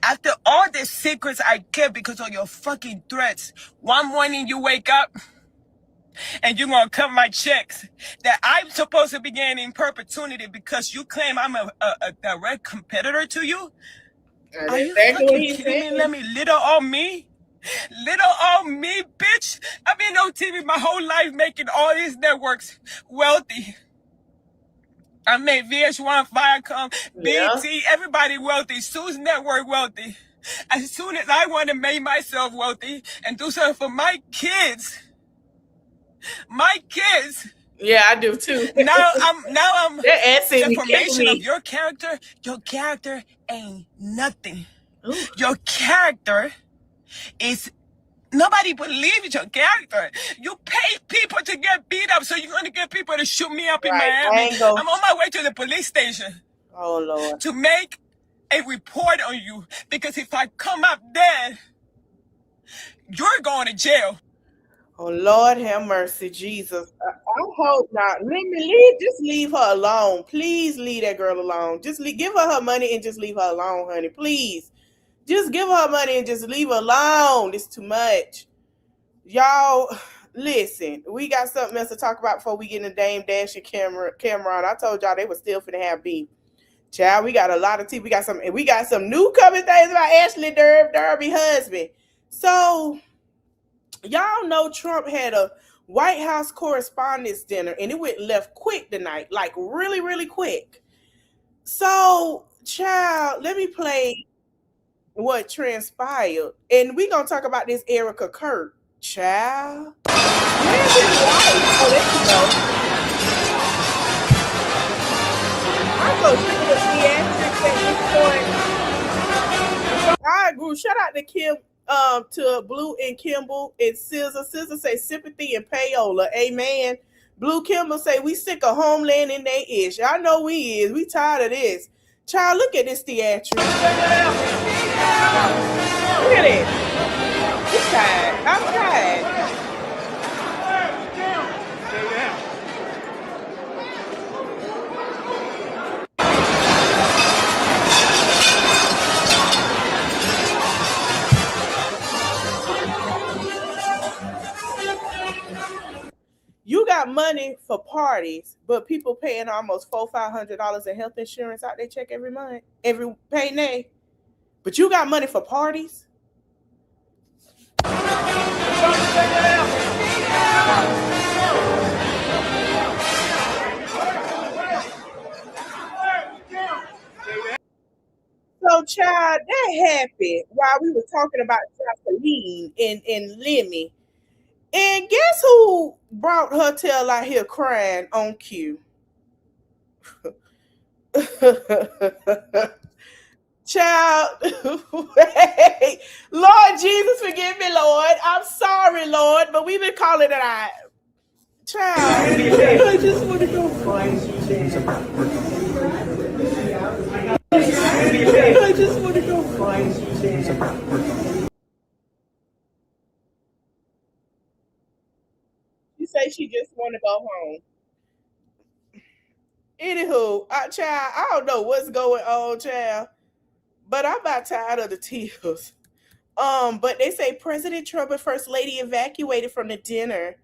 Speaker 4: After all the secrets I kept because of your fucking threats, one morning you wake up and you're going to cut my checks that I'm supposed to be getting in perpetuity because you claim I'm a direct competitor to you? Are you fucking kidding me? Little old me? Little old me, bitch? I've been on TV my whole life making all these networks wealthy. I made VH1, Viacom, BT, everybody wealthy. Sue's network wealthy. As soon as I want to make myself wealthy and do something for my kids.
Speaker 1: Yeah, I do too.
Speaker 4: Now I'm
Speaker 1: the
Speaker 4: formation of your character ain't nothing. Ooh. Your character is nobody believes your character. You pay people to get beat up, so you're going to get people to shoot me up in Miami. I'm on my way to the police station.
Speaker 1: Oh, Lord.
Speaker 4: To make a report on you. Because if I come up dead, you're going to jail.
Speaker 1: Oh, Lord have mercy, Jesus. I hope not. Just leave her alone. Please leave that girl alone. Just give her money and just leave her alone, honey. Please. Just give her money and just leave her alone. It's too much. Y'all, listen. We got something else to talk about before we get into Dame Dash and Cameron. I told y'all they were still finna have beef. Child, we got a lot of tea. We got some new coming things about Ashley Darby husband. So, y'all know Trump had a White House Correspondents' Dinner, and it went left quick tonight. Like, really, really quick. So, child, let me play what transpired. And we're going to talk about this Erica Kurt. Child. Where's his wife? Oh, there you go. I'm so sick of the theatrics at this point. I agree. Shout out to Kim, to Blue and Kimball and Scissor. Scissor say sympathy and payola. Amen. Blue Kimball say we sick of homeland in they ish. I know we is. We tired of this. Child, look at this theatrics. Look at it. I'm tired. I'm tired. You got money for parties, but people paying almost $400-500 in health insurance out their check every month, every payday. But you got money for parties? So, child, that happened while we were talking about Joseline and Lemmy. And guess who brought her tail out here crying on cue? Child, Lord Jesus, forgive me, Lord. I'm sorry, Lord, but we've been calling it out. Child. I just want to go find you. I just want to go find you. She say she just want to go home. Anywho, child, I don't know what's going on, child, but I'm about tired of the tears. But they say President Trump and First Lady evacuated from the dinner.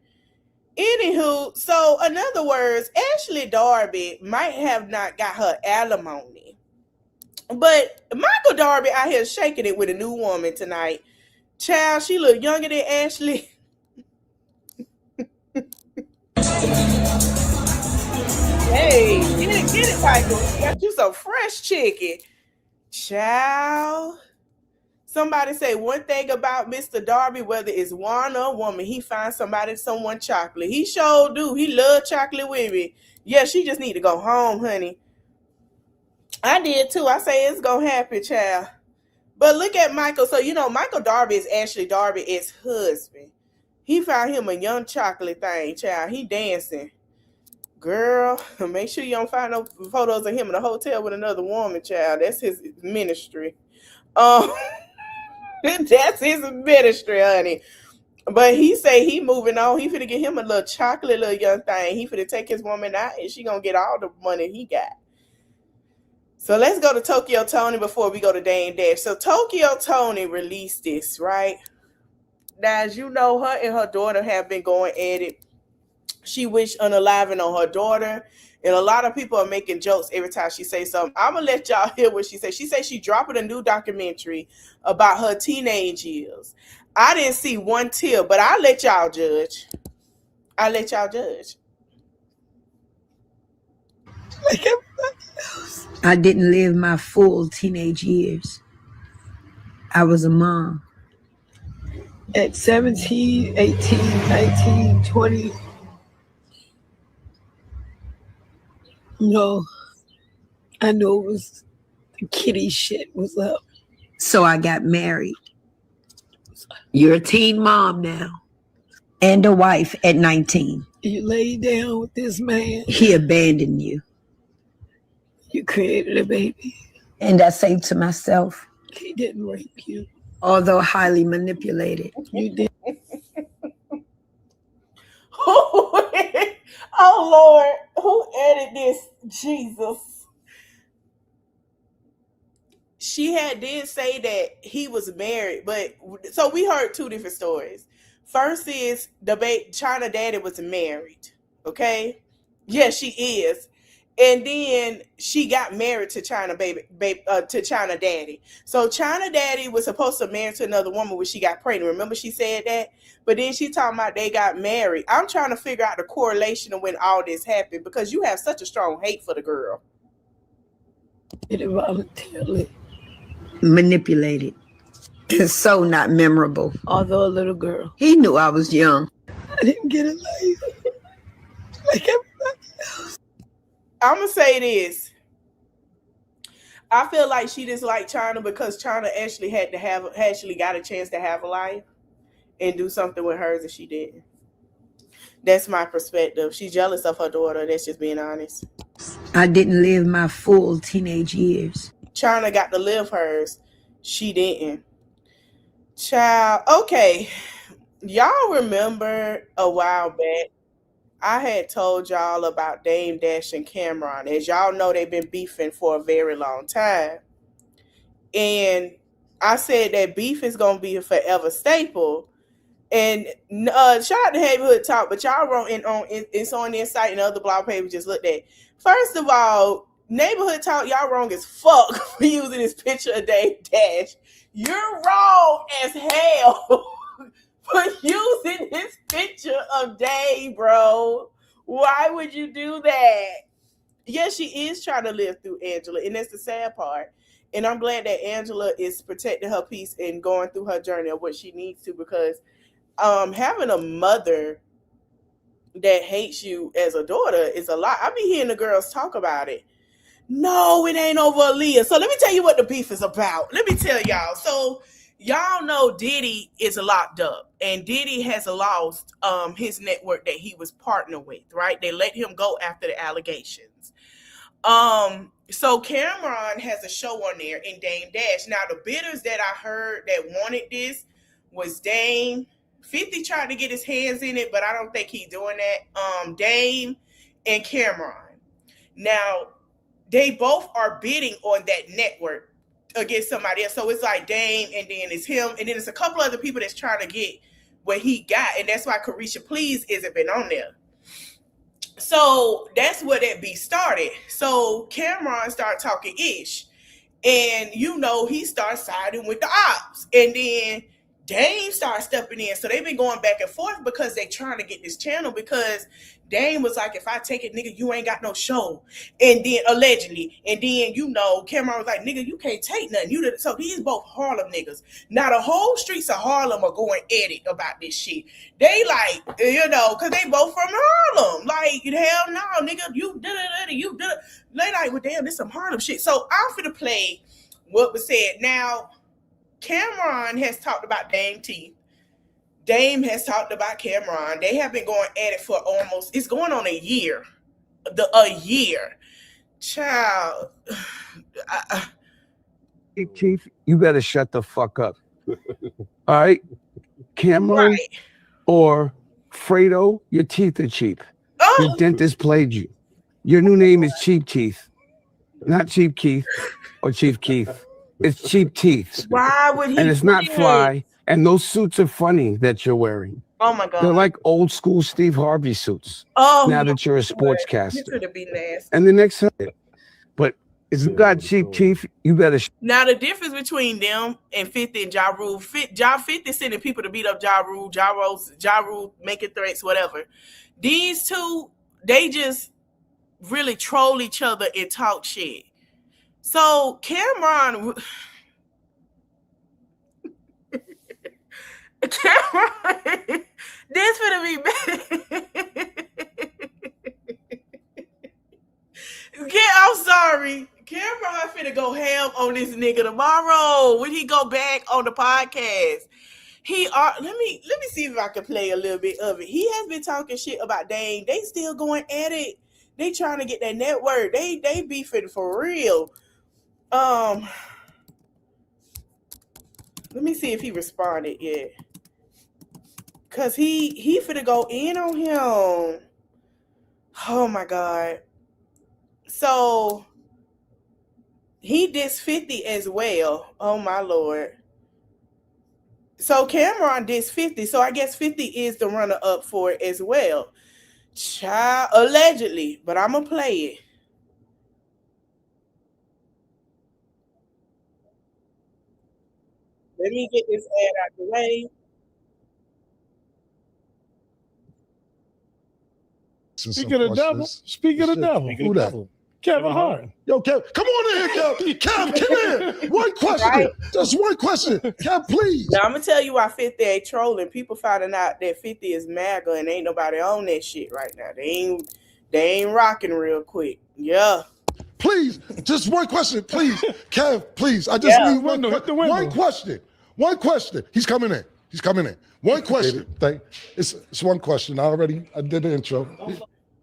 Speaker 1: Anywho, so in other words, Ashley Darby might have not got her alimony. But Michael Darby out here shaking it with a new woman tonight. Child, she look younger than Ashley. Hey, get it, Michael. Got you some fresh chicken. Child. Somebody say one thing about Mr. Darby, whether it's one or a woman, he finds someone chocolate. He sure do. He love chocolate women. Yeah, she just need to go home, honey. I did too. I say it's gonna happen, child. But look at Michael. So, Michael Darby is Ashley Darby's husband. He found him a young chocolate thing, child. He dancing. Girl, make sure you don't find no photos of him in a hotel with another woman, child. That's his ministry. That's his ministry, honey. But he say he moving on. He finna get him a little chocolate little young thing. He finna take his woman out and she gonna get all the money he got. So let's go to Tokyo Tony before we go to Dame Dash. So Tokyo Tony released this, right? Now, as you know, her and her daughter have been going at it. She wished unaliving on her daughter. And a lot of people are making jokes every time she says something. I'm going to let y'all hear what she said. She said she dropping a new documentary about her teenage years. I didn't see one tear, but I'll let y'all judge. I'll let y'all judge.
Speaker 6: Like everybody else. I didn't live my full teenage years. I was a mom. At 17, 18, 19, 20. No, I know it was the kitty shit was up. So I got married. You're a teen mom now. And a wife at 19. You laid down with this man. He abandoned you. You created a baby. And I say to myself, he didn't rape you. Although highly manipulated. You did.
Speaker 1: Oh, Lord. Who edited this? Jesus. She did say that he was married, but so we heard two different stories. First is China Daddy was married. Okay? Yes, she is. And then she got married to China to China Daddy. So China Daddy was supposed to marry to another woman when she got pregnant. Remember she said that? But then she talking about they got married. I'm trying to figure out the correlation of when all this happened because you have such a strong hate for the girl.
Speaker 6: It voluntarily manipulated. It's so not memorable. Although a little girl. He knew I was young. I didn't get a life like everybody else.
Speaker 1: I'm gonna say this. I feel like she just liked China because China actually got a chance to have a life and do something with hers that she didn't. That's my perspective. She's jealous of her daughter. That's just being honest.
Speaker 6: I didn't live my full teenage years.
Speaker 1: China got to live hers. She didn't. Child. Okay. Y'all remember a while back, I had told y'all about Dame Dash and Cameron. As y'all know, they've been beefing for a very long time. And I said that beef is going to be a forever staple. And shout out to Neighborhood Talk, but y'all wrote it's on their site and other blog papers just looked at. First of all, Neighborhood Talk, y'all wrong as fuck for using this picture of Dame Dash. You're wrong as hell for using this picture of Dame, bro. Why would you do that? Yes, she is trying to live through Angela, and that's the sad part. And I'm glad that Angela is protecting her peace and going through her journey of what she needs to, because having a mother that hates you as a daughter is a lot. I be hearing the girls talk about it. No, it ain't over Aaliyah. So let me tell you what the beef is about. Let me tell y'all. So y'all know Diddy is locked up, and Diddy has lost his network that he was partnered with, right? They let him go after the allegations. So Cameron has a show on there in Dame Dash. Now the bidders that I heard that wanted this was Dame. 50 tried to get his hands in it, but I don't think he's doing that. Dame and Cameron. Now they both are bidding on that network against somebody else. So it's like Dame, and then it's him, and then it's a couple other people that's trying to get what he got, and that's why Carisha Please isn't been on there. So that's where that beef started. So Cameron started talking ish, and he started siding with the ops, and then Dame started stepping in. So they've been going back and forth because they trying to get this channel, because Dame was like, if I take it, nigga, you ain't got no show. And then allegedly, and then Cameron was like, nigga, you can't take nothing. So these both Harlem niggas. Now the whole streets of Harlem are going at it about this shit. They like, because they both from Harlem. Like, hell no, nigga, you did it. They like, well, damn, this some Harlem shit. So I'm finna play what was said. Now, Cameron has talked about Dame T. Dame has talked about Cameron. They have been going at it for it's going on a year. A year. Child.
Speaker 7: Hey, Chief, you better shut the fuck up. All right? Cameron or Fredo, your teeth are cheap.
Speaker 1: Oh.
Speaker 7: Your dentist played you. Your new name is Cheap Teeth. Not Cheap Keith or Chief Keith. It's cheap teeth.
Speaker 1: Why would he?
Speaker 7: And it's not fly. And those suits are funny that you're wearing.
Speaker 1: Oh my God.
Speaker 7: They're like old school Steve Harvey suits.
Speaker 1: Oh,
Speaker 7: now that you're a sportscaster.
Speaker 1: This would be nasty.
Speaker 7: And the next time, but if you got cheap teeth, you better.
Speaker 1: Now the difference between them and 50 and Ja Rule, 50 sending people to beat up Ja Rule, Ja Rule making threats, whatever. These two, they just really troll each other and talk shit. So Cameron, this finna be bad. I'm sorry. Cameron finna go ham on this nigga tomorrow when he go back on the podcast. Let me see if I can play a little bit of it. He has been talking shit about Dame. They still going at it. They trying to get that network. They beefing for real. Let me see if he responded yet. Cause he finna go in on him. Oh my God. So he dissed 50 as well. Oh my Lord. So Cameron dissed 50. So I guess 50 is the runner up for it as well. Child, allegedly, but I'm gonna play it. Let me get this ad out the way.
Speaker 8: Speaking of the devil,
Speaker 7: Who that?
Speaker 8: Kevin Hart.
Speaker 9: Yo, Kev, come on in here, Kev. Kev, come in. One question.
Speaker 1: Right.
Speaker 9: Just one question. Kev, please.
Speaker 1: Now I'm gonna tell you why 50 ain't trolling. People finding out that 50 is MAGA and ain't nobody on that shit right now. They ain't rocking real quick. Yeah.
Speaker 9: Please, just one question, please. Kev, please. I just need one question. One question. He's coming in. One question. It's one question. I did the intro.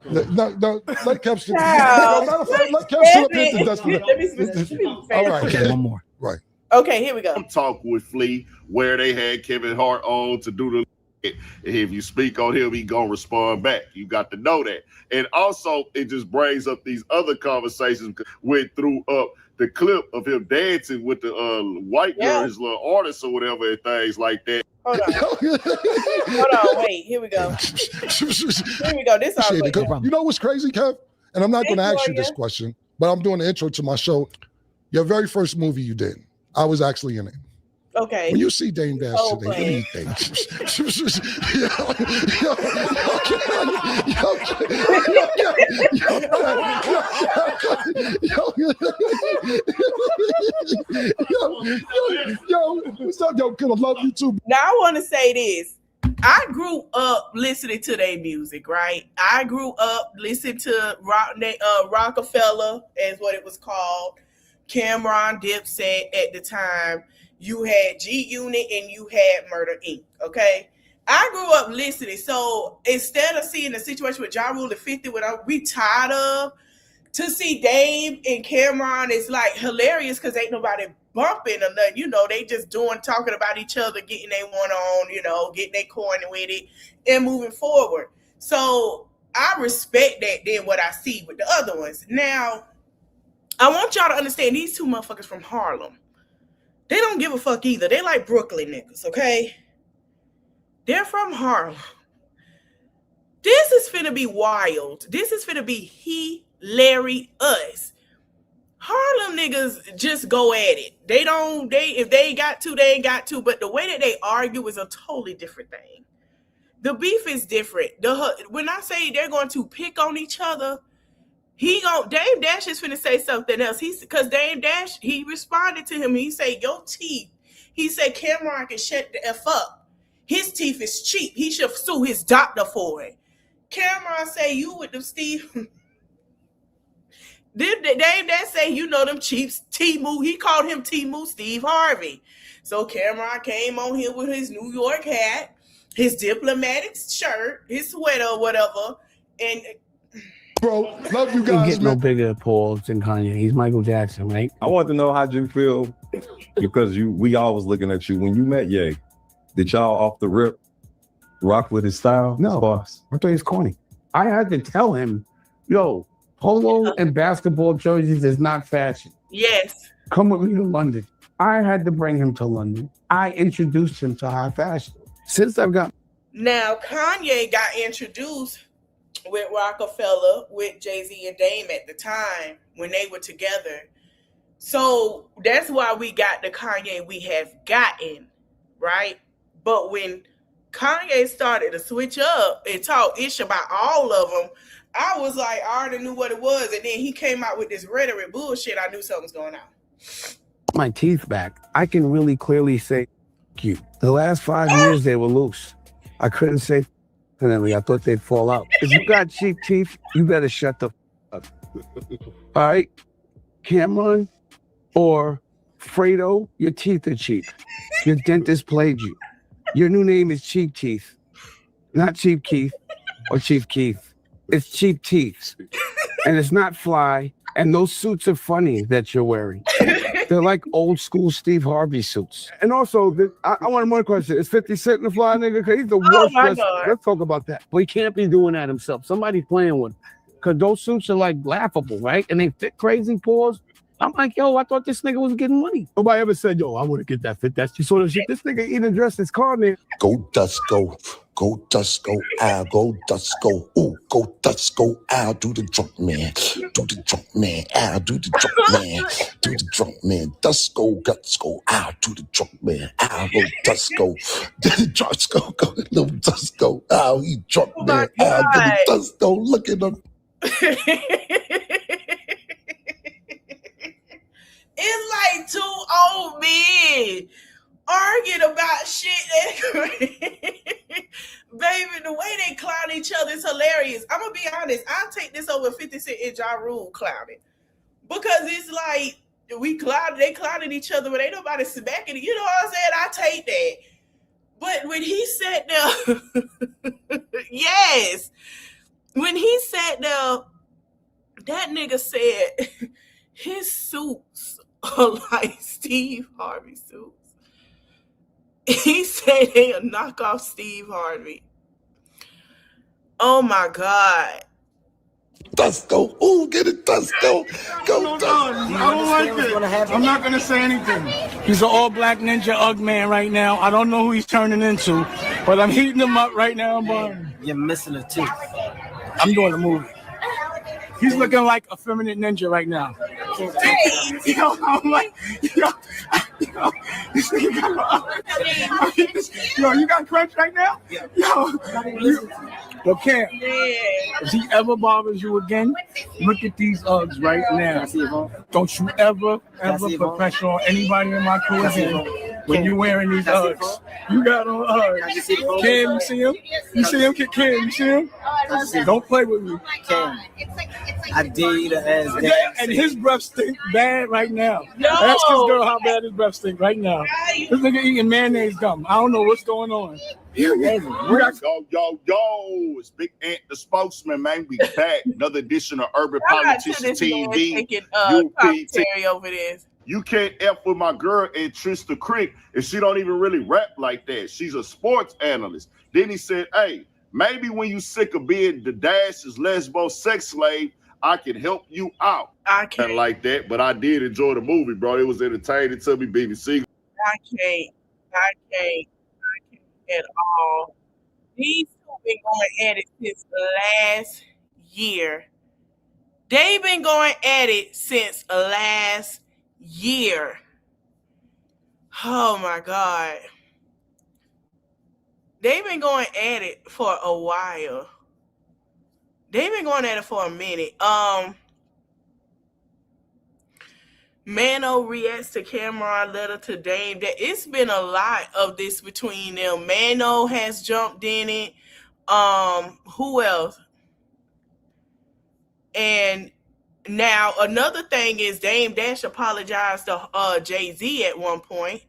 Speaker 9: No, let Kev sit. Let Kev sit up here to Dustin. All right.
Speaker 10: Okay, one more.
Speaker 9: Right.
Speaker 1: Okay, here we go.
Speaker 11: Talk with Flea where they had Kevin Hart on to do the. If you speak on him, he gonna respond back. You got to know that. And also, it just brings up these other conversations. Went through the clip of him dancing with the white girl, his little artist or whatever, and things like that.
Speaker 1: Hold on, wait. Here we go. This all good.
Speaker 9: You know what's crazy, Kev? And I'm not going to ask you this question, but I'm doing the intro to my show. Your very first movie you did, I was actually in it.
Speaker 1: Okay.
Speaker 9: When you see Dame Dash today, what do you think? What's up, yo? Kid, I love you too.
Speaker 1: Now I want to say this. I grew up listening to their music, right? I grew up listening to Rockefeller, as what it was called, Cameron, Dipset at the time. You had G-Unit and you had Murder Inc., okay? I grew up listening. So instead of seeing the situation with Ja Rule and 50, what we tired of, to see Dame and Cameron is like hilarious because ain't nobody bumping or nothing. You know, they just talking about each other, getting their one on, you know, getting their corner with it and moving forward. So I respect that than what I see with the other ones. Now, I want y'all to understand these two motherfuckers from Harlem. They don't give a fuck either. They like Brooklyn niggas, okay? They're from Harlem. This is finna be wild. This is finna be hilarious. Harlem niggas just go at it. If they ain't got to, they ain't got to. But the way that they argue is a totally different thing. The beef is different. When I say they're going to pick on each other, Dame Dash is finna say something else. Because Dame Dash, he responded to him. He said, your teeth. He said, Cameron can shut the F up. His teeth is cheap. He should sue his doctor for it. Cameron say, you with them Steve. Dame Dash say, you know them cheaps. T-Moo. He called him T-Moo Steve Harvey. So Cameron came on here with his New York hat, his diplomatic shirt, his sweater or whatever, and
Speaker 9: bro, love you guys.
Speaker 10: He'll get no bigger Paul than Kanye. He's Michael Jackson, right?
Speaker 12: I want to know how you feel because we all was looking at you when you met Ye. Did y'all off the rip rock with his style?
Speaker 10: No, boss. I thought he was corny. I had to tell him, yo, polo and basketball jerseys is not fashion.
Speaker 1: Yes.
Speaker 10: Come with me to London. I had to bring him to London. I introduced him to high fashion.
Speaker 1: Now Kanye got introduced with Rockefeller, with Jay-Z and Dame at the time when they were together. So that's why we got the Kanye we have gotten, right? But when Kanye started to switch up and talk ish about all of them, I was like, I already knew what it was. And then he came out with this rhetoric bullshit. I knew something was going on.
Speaker 10: My teeth back. I can really clearly say, you. The last 5 years, they were loose. I couldn't say, I thought they'd fall out. If you got cheap teeth, you better shut the up. All right? Cameron or Fredo, your teeth are cheap. Your dentist played you. Your new name is Cheap Teeth. Not Cheap Keith or Chief Keith. It's Cheap Teeth. And it's not fly. And those suits are funny that you're wearing. They're like old school Steve Harvey suits. And also, I want one question. Is 50 Cent the fly nigga? Because he's the worst. Let's talk about that. But he can't be doing that himself. Somebody's playing with him. Because those suits are like laughable, right? And they fit crazy paws. I'm like, yo, I thought this nigga was getting money. Nobody ever said, yo, I want to get that fit. That's just sort of shit. This nigga even dressed his car, man.
Speaker 13: Go dust, go. Go dust, go, ow, go dust, go. Ooh, go dust, go, ow, do the drunk man. Do the drunk man, ow, do the drunk man. Do the drunk man, dust, go, guts, go, ow, do the drunk man. Ow, go dust, go. Dust, go, little dust, go, ow, he drunk man. Ow, do the dust, go, look at him.
Speaker 1: like two old men arguing about shit baby, the way they clown each other is hilarious. I'm gonna be honest, I'll take this over 50 Cent and Ja Rule clowning, because it's like they clowning each other, but ain't nobody smacking it. You know what I'm saying? I take that. But when he sat there, yes, when he sat there, that nigga said his suits are like Steve Harvey suits. He said they a knockoff Steve Harvey. Oh my God.
Speaker 13: Dusko. Ooh, get it, Dusko. Go, Dusko.
Speaker 8: I don't like it. I'm not going to say anything. He's an all-black ninja Ugg man right now. I don't know who he's turning into, but I'm heating him up right now.
Speaker 14: You're missing a tooth.
Speaker 8: I'm doing a movie. He's looking like a feminine ninja right now. Yo, I'm like, yo, this nigga got yo, you got crunch right now? Yo, Cam, if he ever bothers you again, look at these Uggs right now. Don't you ever put pressure on anybody in my crew again when you're wearing these Uggs. You got on Uggs. Cam, you see him? You see him? Cam, you see him? Don't play with me.
Speaker 14: Cam, I dare you to ask
Speaker 8: that. And his breath stink bad right now. No. Ask this girl how bad his breath stink right now. This nigga eating mayonnaise gum. I don't know what's going on.
Speaker 11: Yo, it's Big Ant, the spokesman, man. We back. Another edition of Urban Politicians TV.
Speaker 1: Commentary over this.
Speaker 11: You can't F with my girl and Trista Crick if she don't even really rap like that. She's a sports analyst. Then he said, hey, maybe when you sick of being the Dash's lesbo sex slave, I can help you out.
Speaker 1: I can't
Speaker 11: like that, but I did enjoy the movie, bro. It was entertaining to me, BBC.
Speaker 1: I can't at all. These two been going at it since last year. They've been going at it since last year. Oh my God. They've been going at it for a while. They've been going at it for a minute. Mano reacts to Cameron letter to Dame. That it's been a lot of this between them. Mano has jumped in it. Who else? And now another thing is Dame Dash apologized to Jay-Z at one point.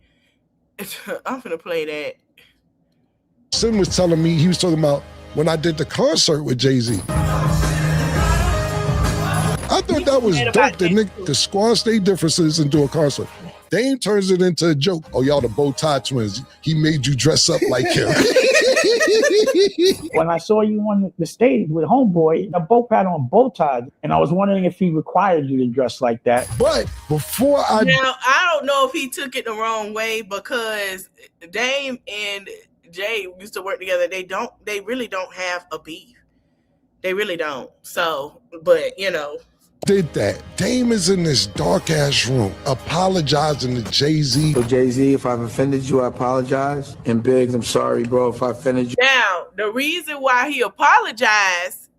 Speaker 1: I'm gonna play that.
Speaker 9: Sim was telling me, he was talking about when I did the concert with Jay-Z. I thought that was dope, that nigga could squash their differences and do a concert. Dame turns it into a joke. Oh, y'all the bow tie twins. He made you dress up like him.
Speaker 15: When I saw you on the stage with Homeboy, I both had on bow ties, and I was wondering if he required you to dress like that.
Speaker 9: But before I...
Speaker 1: Now, I don't know if he took it the wrong way, because Dame and Jay used to work together. They really don't have a beef. They really don't. So, but, you know.
Speaker 9: Did that. Dame is in this dark ass room apologizing to Jay-Z.
Speaker 16: So Jay-Z, if I've offended you, I apologize. And Biggs, I'm sorry, bro, if I offended you.
Speaker 1: Now, the reason why he apologized,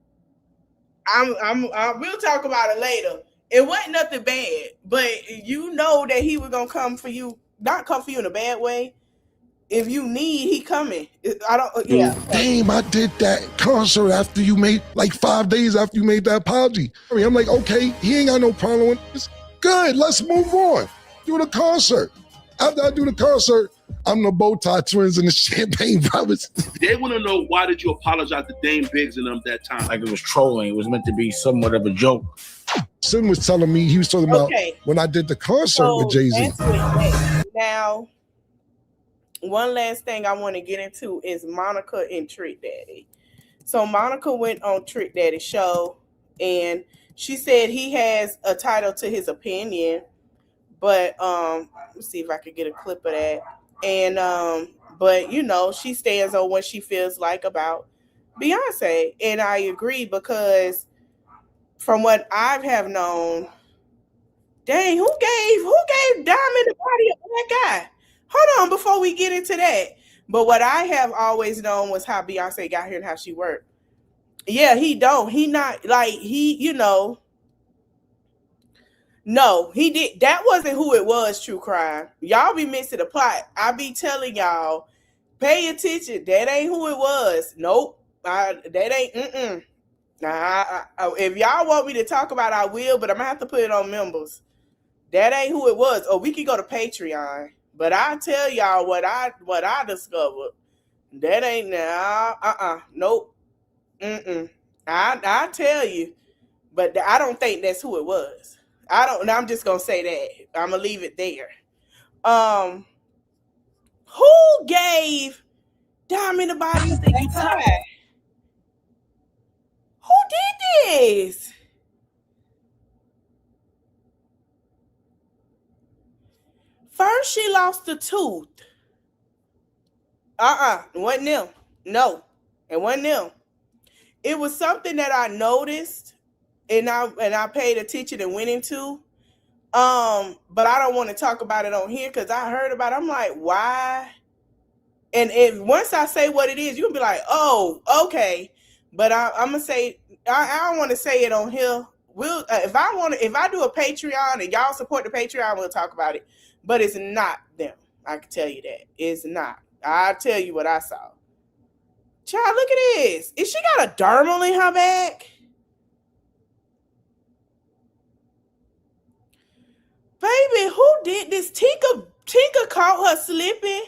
Speaker 1: we'll talk about it later. It wasn't nothing bad, but you know that he was gonna come for you, not come for you in a bad way. If you need, he coming.
Speaker 9: Dame, I did that concert after you made, like 5 days after you made that apology. I'm like, okay, he ain't got no problem with this. Good, let's move on. Do the concert. After I do the concert, I'm the bow tie twins and the champagne brothers.
Speaker 17: They want to know, why did you apologize to Dame Biggs and them that time?
Speaker 8: Like it was trolling. It was meant to be somewhat of a joke.
Speaker 9: Sim was telling me, he was talking about when I did the concert with Jay-Z.
Speaker 1: Now, one last thing I want to get into is Monica and Trick Daddy. So Monica went on Trick Daddy's show, and she said he has a title to his opinion, but let's see if I could get a clip of that. And but you know, she stands on what she feels like about Beyonce, and I agree, because from what I have known, dang, who gave Diamond the body of that guy? Hold on, before we get into that. But what I have always known was how Beyonce got here and how she worked. Yeah, he not like, he, you know, No, he did. That wasn't who it was, True Crime. Y'all be missing the plot. I be telling y'all, pay attention. That ain't who it was. Nope. That ain't, Nah, if y'all want me to talk about it, I will, but I'm gonna have to put it on members. That ain't who it was. Or we could go to Patreon. But I tell y'all what I discovered. That ain't nope. I tell you, but I don't think that's who it was. I'm just gonna say that. I'm gonna leave it there. Who gave Diamond the bodies the guitar? Who did this? First, she lost a tooth. It wasn't them. No, it wasn't them. It was something that I noticed and I paid attention and went into. But I don't want to talk about it on here because I heard about it. I'm like, why? And once I say what it is, you'll be like, oh, okay. But I'm gonna say I don't want to say it on here. We'll if I do a Patreon and y'all support the Patreon, we'll talk about it. But it's not them. I can tell you that. It's not. I'll tell you what I saw. Child, look at this. Is she got a dermal in her back? Baby, who did this? Tinka caught her slipping.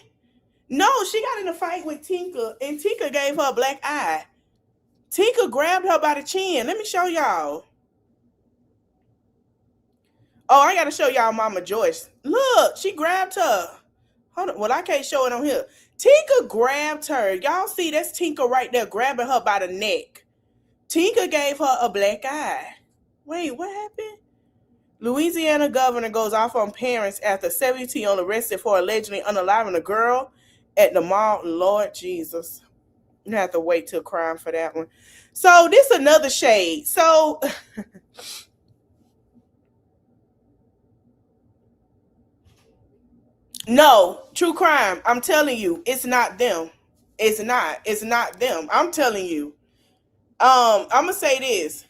Speaker 1: No, she got in a fight with Tinka, and Tinka gave her a black eye. Tinka grabbed her by the chin. Let me show y'all. Oh, I got to show y'all Mama Joyce. Look, she grabbed her. Hold on. Well, I can't show it on here. Tinka grabbed her. Y'all see, that's Tinka right there grabbing her by the neck. Tinka gave her a black eye. Wait, what happened? Louisiana governor goes off on parents after 17 arrested for allegedly unaliving a girl at the mall. Lord Jesus. You have to wait till crime for that one. So this another shade. So no, True Crime. I'm telling you, it's not them. It's not them. I'm telling you. I'm gonna say this.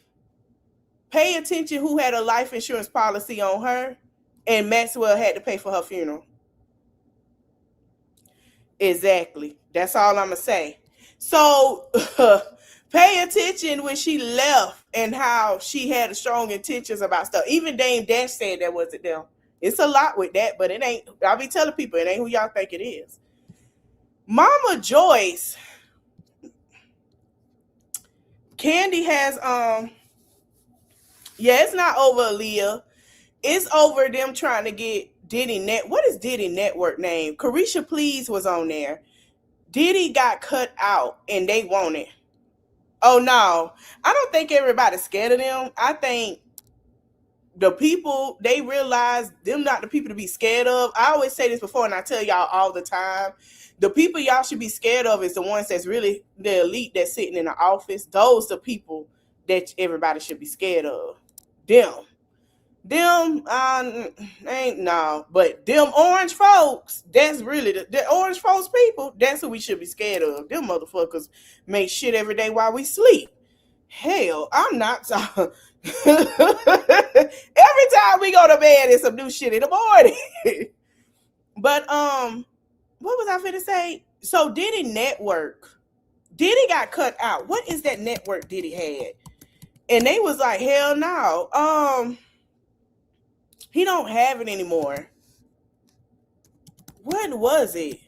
Speaker 1: Pay attention who had a life insurance policy on her, and Maxwell had to pay for her funeral. Exactly. That's all I'm gonna say. So pay attention when she left and how she had strong intentions about stuff. Even Dame Dash said that wasn't them. It's a lot with that, but it ain't. I'll be telling people it ain't who y'all think it is. Mama Joyce, Candy has yeah, it's not over Aaliyah. It's over them trying to get Diddy Net. What is Diddy Network name? Carisha Please was on there. Diddy got cut out and they want it. Oh no, I don't think everybody's scared of them. I think the people, they realize them not the people to be scared of. I always say this before and I tell y'all all the time. The people y'all should be scared of is the ones that's really the elite that's sitting in the office. Those the people that everybody should be scared of. Them ain't no, but them orange folks, that's really the orange folks people, that's who we should be scared of. Them motherfuckers make shit every day while we sleep. Hell, I'm not every time we go to bed, it's some new shit in the morning. But what was I finna say? So Diddy Network, Diddy got cut out. What is that network Diddy had? And they was like, hell no. He don't have it anymore. What was it?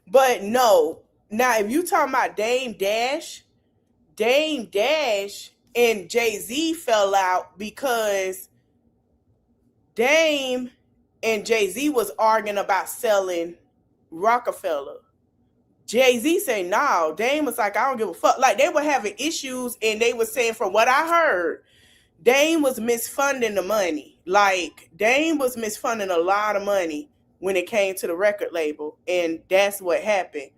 Speaker 1: But no. Now, if you talking about Dame Dash and Jay-Z fell out because Dame and Jay-Z was arguing about selling Rockefeller. Jay-Z say no. Dame was like, I don't give a fuck. Like, they were having issues, and they were saying, from what I heard, Dame was misfunding the money. Like, Dame was misfunding a lot of money when it came to the record label, and that's what happened.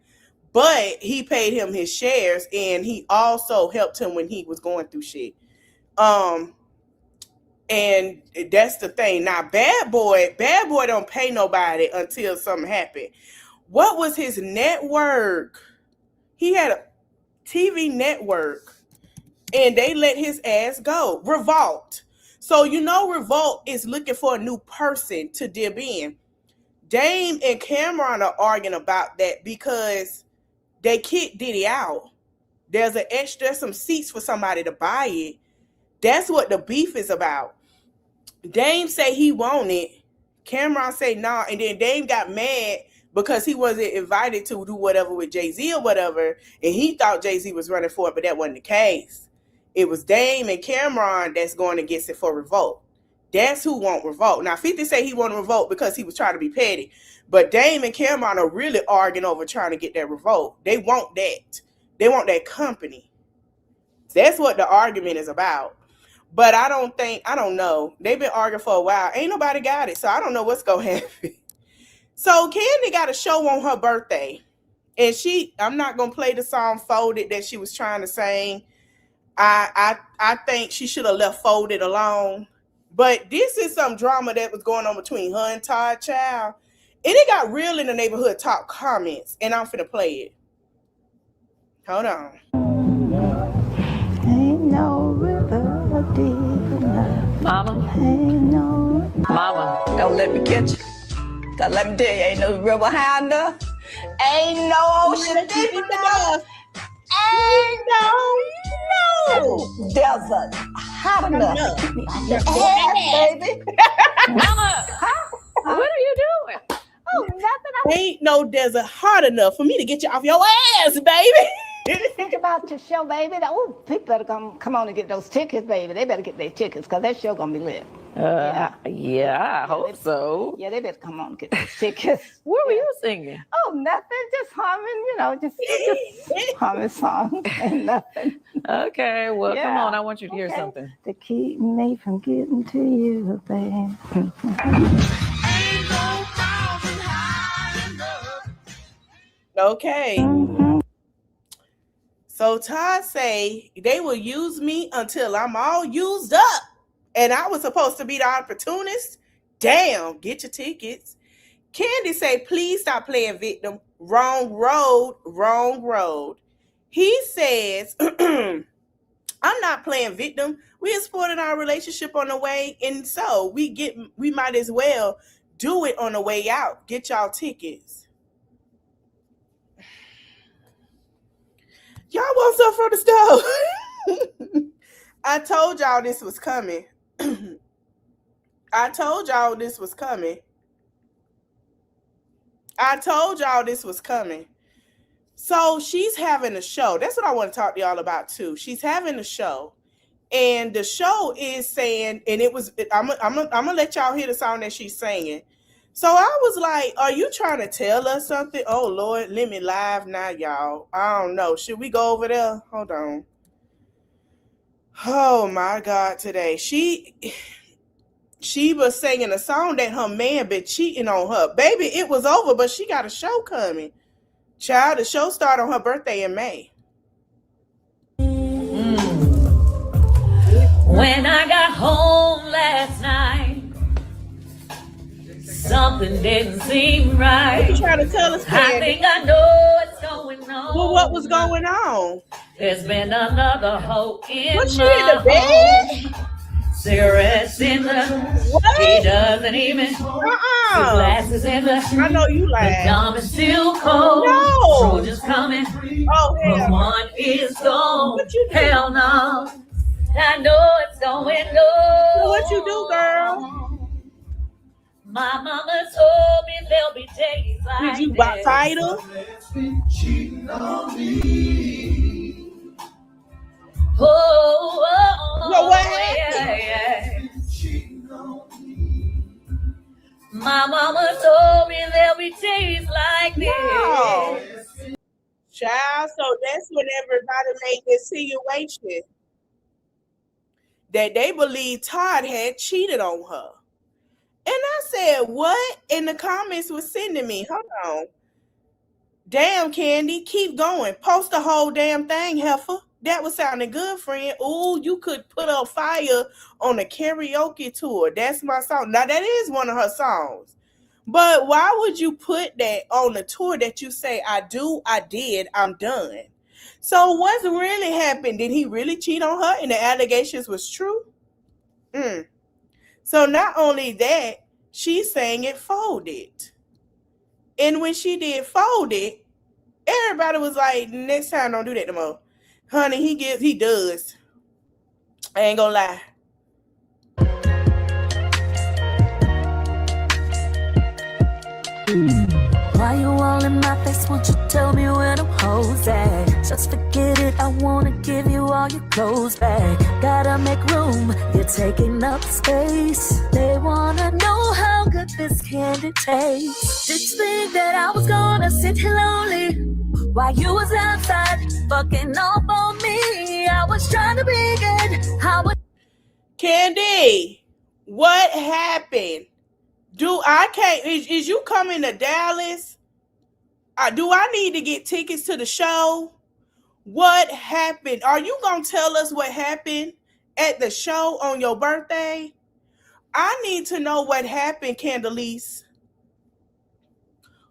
Speaker 1: But he paid him his shares, and he also helped him when he was going through shit. And that's the thing. Now, Bad Boy don't pay nobody until something happened. What was his network? He had a TV network. and they let his ass go. Revolt. So you know Revolt is looking for a new person to dip in. Dame and Cameron are arguing about that because they kicked Diddy out. There's some seats for somebody to buy it. That's what the beef is about. Dame say he want it. Cameron say nah, and then Dame got mad because he wasn't invited to do whatever with Jay-Z or whatever, and he thought Jay-Z was running for it, but that wasn't the case. It was Dame and Cameron that's going against it for Revolt. That's who want Revolt. Now, 50 say he want Revolt because he was trying to be petty, but Dame and Cameron are really arguing over trying to get that Revolt. They want that. They want that company. That's what the argument is about. But I don't know. They've been arguing for a while. Ain't nobody got it, so I don't know what's going to happen. So Candy got a show on her birthday, and I'm not going to play the song Folded that she was trying to sing. I think she should have left Folded alone. But this is some drama that was going on between her and Todd Child. And it got real in the neighborhood talk comments, and I'm finna play it. Hold on.
Speaker 18: Ain't no river deep enough.
Speaker 19: Mama.
Speaker 18: Ain't no.
Speaker 19: Mama, don't let me catch you. Cause let me tell you, ain't no river high enough. Ain't no ocean deep enough. Ain't no desert hot enough to keep me out your ass, baby.
Speaker 18: Mama, huh? What are you doing? Oh, nothing.
Speaker 1: Ain't no desert hot enough for me to get you off your ass, baby.
Speaker 18: Think about your show, baby. Oh, people better come on and get those tickets, baby. They better get their tickets because that show gonna be lit.
Speaker 19: Yeah, I hope so.
Speaker 18: Yeah, they better come on and get those tickets.
Speaker 19: What were you singing?
Speaker 18: Oh, nothing. Just humming, just humming songs and nothing.
Speaker 19: Okay, well, come on. I want you to hear something.
Speaker 18: To keep me from getting to you, babe.
Speaker 1: Okay. So Todd say they will use me until I'm all used up. And I was supposed to be the opportunist. Damn, get your tickets. Candy say, please stop playing victim. Wrong road, wrong road. He says, I'm not playing victim. We exploited our relationship on the way, and so we might as well do it on the way out. Get y'all tickets. Y'all want some from the stove? I told y'all this was coming. I told y'all this was coming. So she's having a show. That's what I want to talk to y'all about too. She's having a show. And the show is saying, and it was, I'm gonna let y'all hear the song that she's singing. So I was like, are you trying to tell us something? Oh, Lord, let me live now, y'all. I don't know. Should we go over there? Hold on. Oh, my God, today. She was singing a song that her man been cheating on her. Baby, it was over, but she got a show coming. Child, the show started on her birthday in May.
Speaker 20: When I got home last night, something didn't seem right.
Speaker 1: What you trying to tell us, Candy?
Speaker 20: I think I know what's going on.
Speaker 1: Well, what was going on?
Speaker 20: There's been another hoe in
Speaker 1: Was she
Speaker 20: my
Speaker 1: in the bed?
Speaker 20: home. Cigarettes in the.
Speaker 1: What?
Speaker 20: He doesn't even. Two glasses in the.
Speaker 1: I know you lied.
Speaker 20: The gum is still cold.
Speaker 1: No.
Speaker 20: Trojan's coming.
Speaker 1: Oh, hell.
Speaker 20: But one is gone.
Speaker 1: What you do?
Speaker 20: Hell no. I know it's going on.
Speaker 1: What you do, girl?
Speaker 20: My mama told me there'll be days like
Speaker 1: Did you
Speaker 20: this.
Speaker 1: fight her?
Speaker 20: Oh,
Speaker 1: what
Speaker 20: happened? My mama told me there'll be days like this.
Speaker 1: No. Child, so that's when everybody made this insinuation that they believe Todd had cheated on her. And I said, what? And the comments was sending me. Hold on. Damn, Candy, keep going. Post the whole damn thing, heifer. That was sounding good, friend. Ooh, you could put a fire on a karaoke tour. That's my song. Now, that is one of her songs. But why would you put that on a tour that you say, I do, I did, I'm done? So what's really happened? Did he really cheat on her and the allegations was true? So not only that, she's saying it folded. And when she did fold it, everybody was like, next time don't do that no more. Honey, he does. I ain't gonna lie.
Speaker 20: Why you all in my face? Won't you tell me where them hoes at? Just forget it, I wanna give you all your clothes back. Gotta make room, you're taking up space. They wanna know how good this candy tastes. Did you think that I was gonna sit here lonely while you was outside fucking up on me? I was trying to be good.
Speaker 1: Candy, what happened? Is you coming to Dallas? Do I need to get tickets to the show? What happened? Are you going to tell us what happened at the show on your birthday? I need to know what happened, Candelise.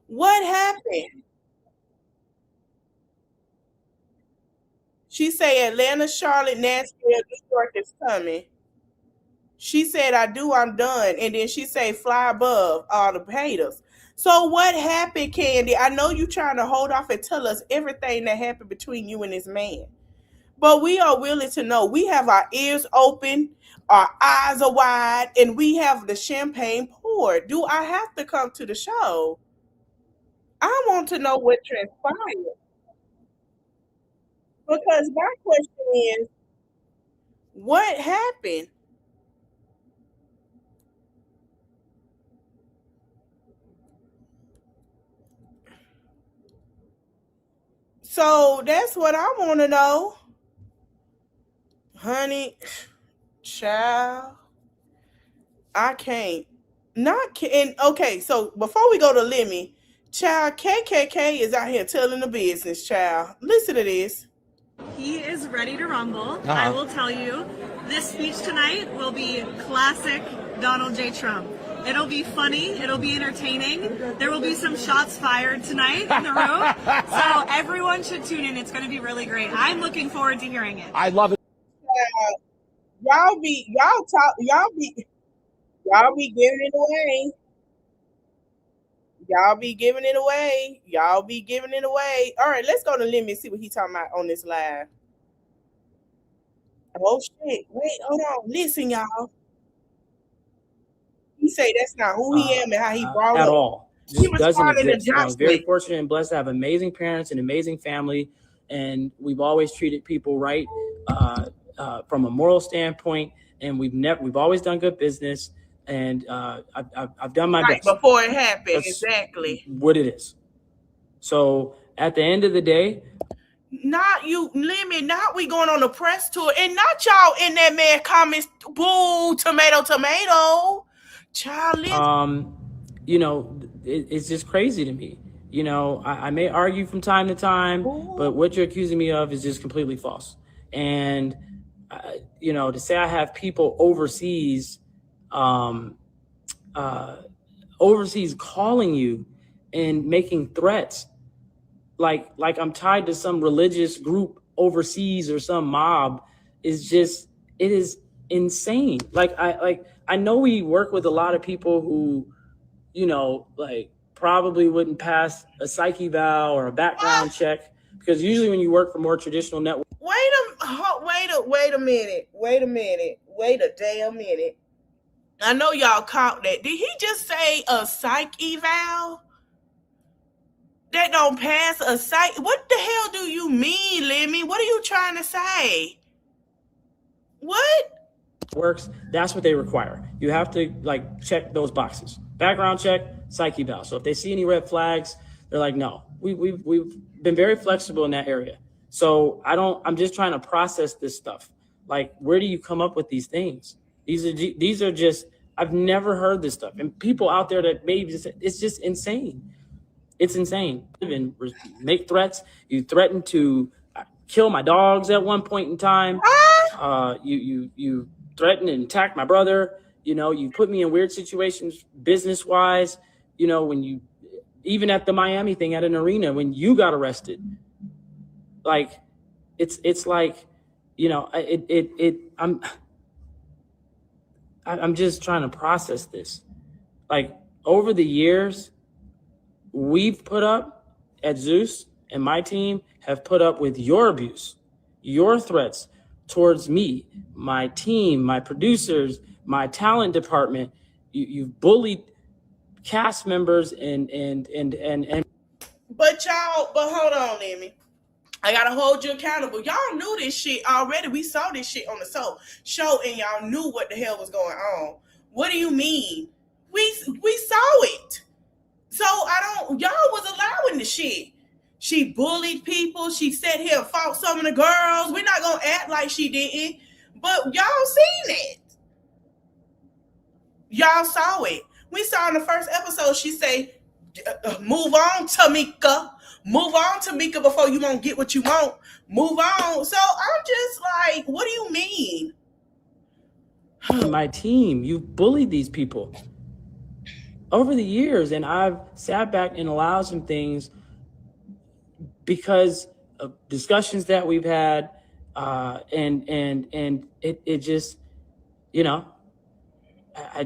Speaker 1: What happened? She said Atlanta, Charlotte, Nashville, New York is coming. She said, I do, I'm done. And then she said, fly above all the haters. So what happened, Candy? I know you trying to hold off and tell us everything that happened between you and this man. But we are willing to know. We have our ears open, our eyes are wide, and we have the champagne poured. Do I have to come to the show? I want to know what transpired. Because my question is, what happened? So that's what I want to know. Honey, child, I can't. Okay, so before we go to Lemmy, child, KKK is out here telling the business, child. Listen to this.
Speaker 21: He is ready to rumble. I will tell you, this speech tonight will be classic Donald J. Trump. It'll be funny. It'll be entertaining. There will be some shots fired tonight in the room. So everyone should tune in. It's going to be really great. I'm looking forward to hearing it.
Speaker 7: I love it.
Speaker 1: Y'all be giving it away. Y'all be giving it away. Y'all be giving it away. All right, let's go to Lemmy and see what he talking about on this live. Oh shit! Wait, hold on. Listen, y'all. He say that's not who he am and how he brought
Speaker 5: at
Speaker 1: up.
Speaker 5: all.
Speaker 1: He was
Speaker 5: Doesn't
Speaker 1: part of the
Speaker 5: exist. I'm
Speaker 1: Johnson.
Speaker 5: very fortunate and blessed to have amazing parents and amazing family, and we've always treated people right from a moral standpoint, and we've always done good business, and I've done my best
Speaker 1: before it happened.
Speaker 5: That's
Speaker 1: exactly
Speaker 5: what it is. So at the end of the day,
Speaker 1: not you, Lemmy. Not we going on a press tour, and not y'all in that man comments. Boo, tomato, tomato. Child,
Speaker 5: you know, it's just crazy to me. You know, I may argue from time to time, but what you're accusing me of is just completely false. And you know, to say I have people overseas calling you and making threats like I'm tied to some religious group overseas or some mob is just, it is insane. I know we work with a lot of people who, you know, like probably wouldn't pass a psych eval or a background check, because usually when you work for more traditional networks.
Speaker 1: Wait a minute. Wait a damn minute. I know y'all caught that. Did he just say a psych eval? That don't pass a psych? What the hell do you mean, Lemmy? What are you trying to say? What?
Speaker 5: Works, that's what they require. You have to like check those boxes. Background check, psych eval. So if they see any red flags, they're like, no. We've been very flexible in that area. So I'm just trying to process this stuff. Like, where do you come up with these things? These are just, I've never heard this stuff. And people out there that maybe it's just insane. It's insane. Even make threats. You threatened to kill my dogs at one point in time. You threatened and attacked my brother. You know, you put me in weird situations business wise. You know, when you, even at the Miami thing at an arena, when you got arrested, like, it's like, you know, I'm just trying to process this. Like, over the years, we've put up at Zeus, and my team have put up with your abuse, your threats towards me, my team, my producers, my talent department. You've bullied cast members and
Speaker 1: But hold on, Emmy. I gotta hold you accountable. Y'all knew this shit already. We saw this shit on the show, and y'all knew what the hell was going on. What do you mean? We saw it. So y'all was allowing the shit. She bullied people. She sat here and fought some of the girls. We're not gonna act like she didn't, but y'all seen it. Y'all saw it. We saw in the first episode, she say, move on, Tamika. Move on, Tamika, before you won't get what you want. Move on. So I'm just like, what do you mean?
Speaker 5: my team, you've bullied these people over the years, and I've sat back and allowed some things because of discussions that we've had, and it just, you know, I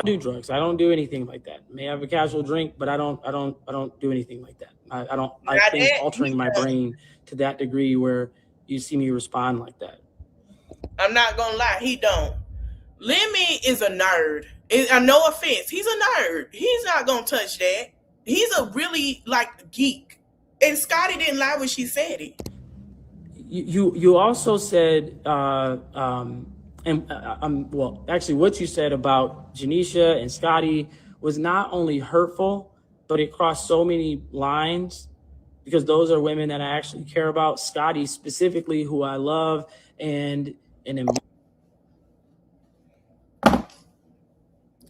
Speaker 5: do drugs. I don't do anything like that. I may have a casual drink, but I don't do anything like that. I don't like things altering my brain to that degree where you see me respond like that.
Speaker 1: I'm not gonna lie, he don't. Lemmy is a nerd. No offense, he's a nerd. He's not gonna touch that. He's a really like geek. And Scotty didn't lie when she said it.
Speaker 5: You also said well, actually, what you said about Janisha and Scotty was not only hurtful, but it crossed so many lines, because those are women that I actually care about. Scotty specifically, who I love, and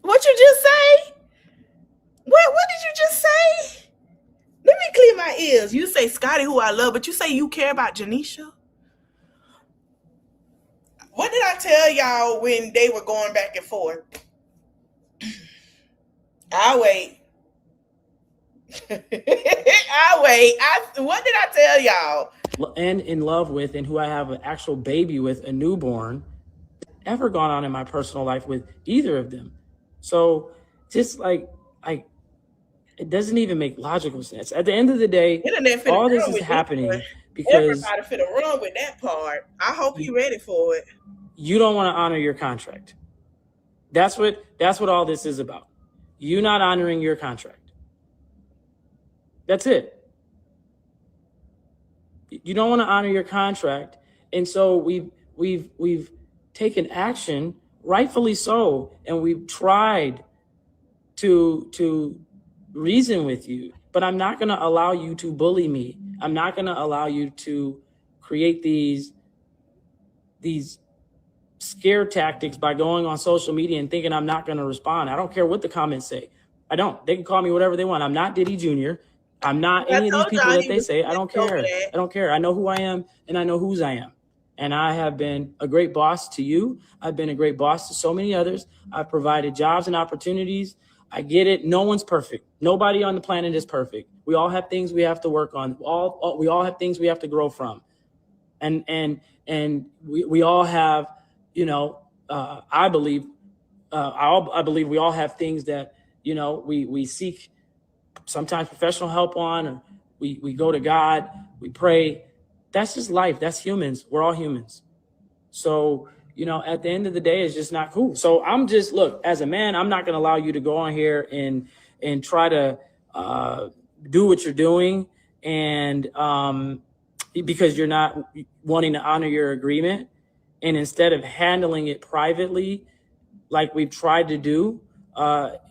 Speaker 1: What you just say? What did you just say? Let me clear my ears. You say Scotty, who I love, but you say you care about Janisha? What did I tell y'all when they were going back and forth? I'll wait. I'll wait. What did I tell y'all?
Speaker 5: And in love with, and who I have an actual baby with, a newborn, ever gone on in my personal life with either of them. So just like it doesn't even make logical sense. At the end of the day, all this is happening because
Speaker 1: everybody finna run with that part. I hope you're ready for it.
Speaker 5: You don't want to honor your contract. That's what all this is about. You not honoring your contract. That's it. You don't want to honor your contract, and so we've taken action, rightfully so, and we've tried to reason with you. But I'm not going to allow you to bully me. I'm not going to allow you to create these scare tactics by going on social media and thinking I'm not going to respond. I don't care what the comments say. I don't. They can call me whatever they want. I'm not Diddy Jr. I'm not any of these people that they say. I don't care. I don't care. I know who I am, and I know whose I am. And I have been a great boss to you. I've been a great boss to so many others. I've provided jobs and opportunities. I get it. No one's perfect. Nobody on the planet is perfect. We all have things we have to work on. We all have things we have to grow from. And we all have, you know, I believe we all have things that, you know, we seek sometimes professional help on, or we go to God, we pray. That's just life. That's humans. We're all humans. So, you know, at the end of the day, it's just not cool. So I'm just, look, as a man, I'm not going to allow you to go on here and try to do what you're doing. And because you're not wanting to honor your agreement, and instead of handling it privately, like we've tried to do,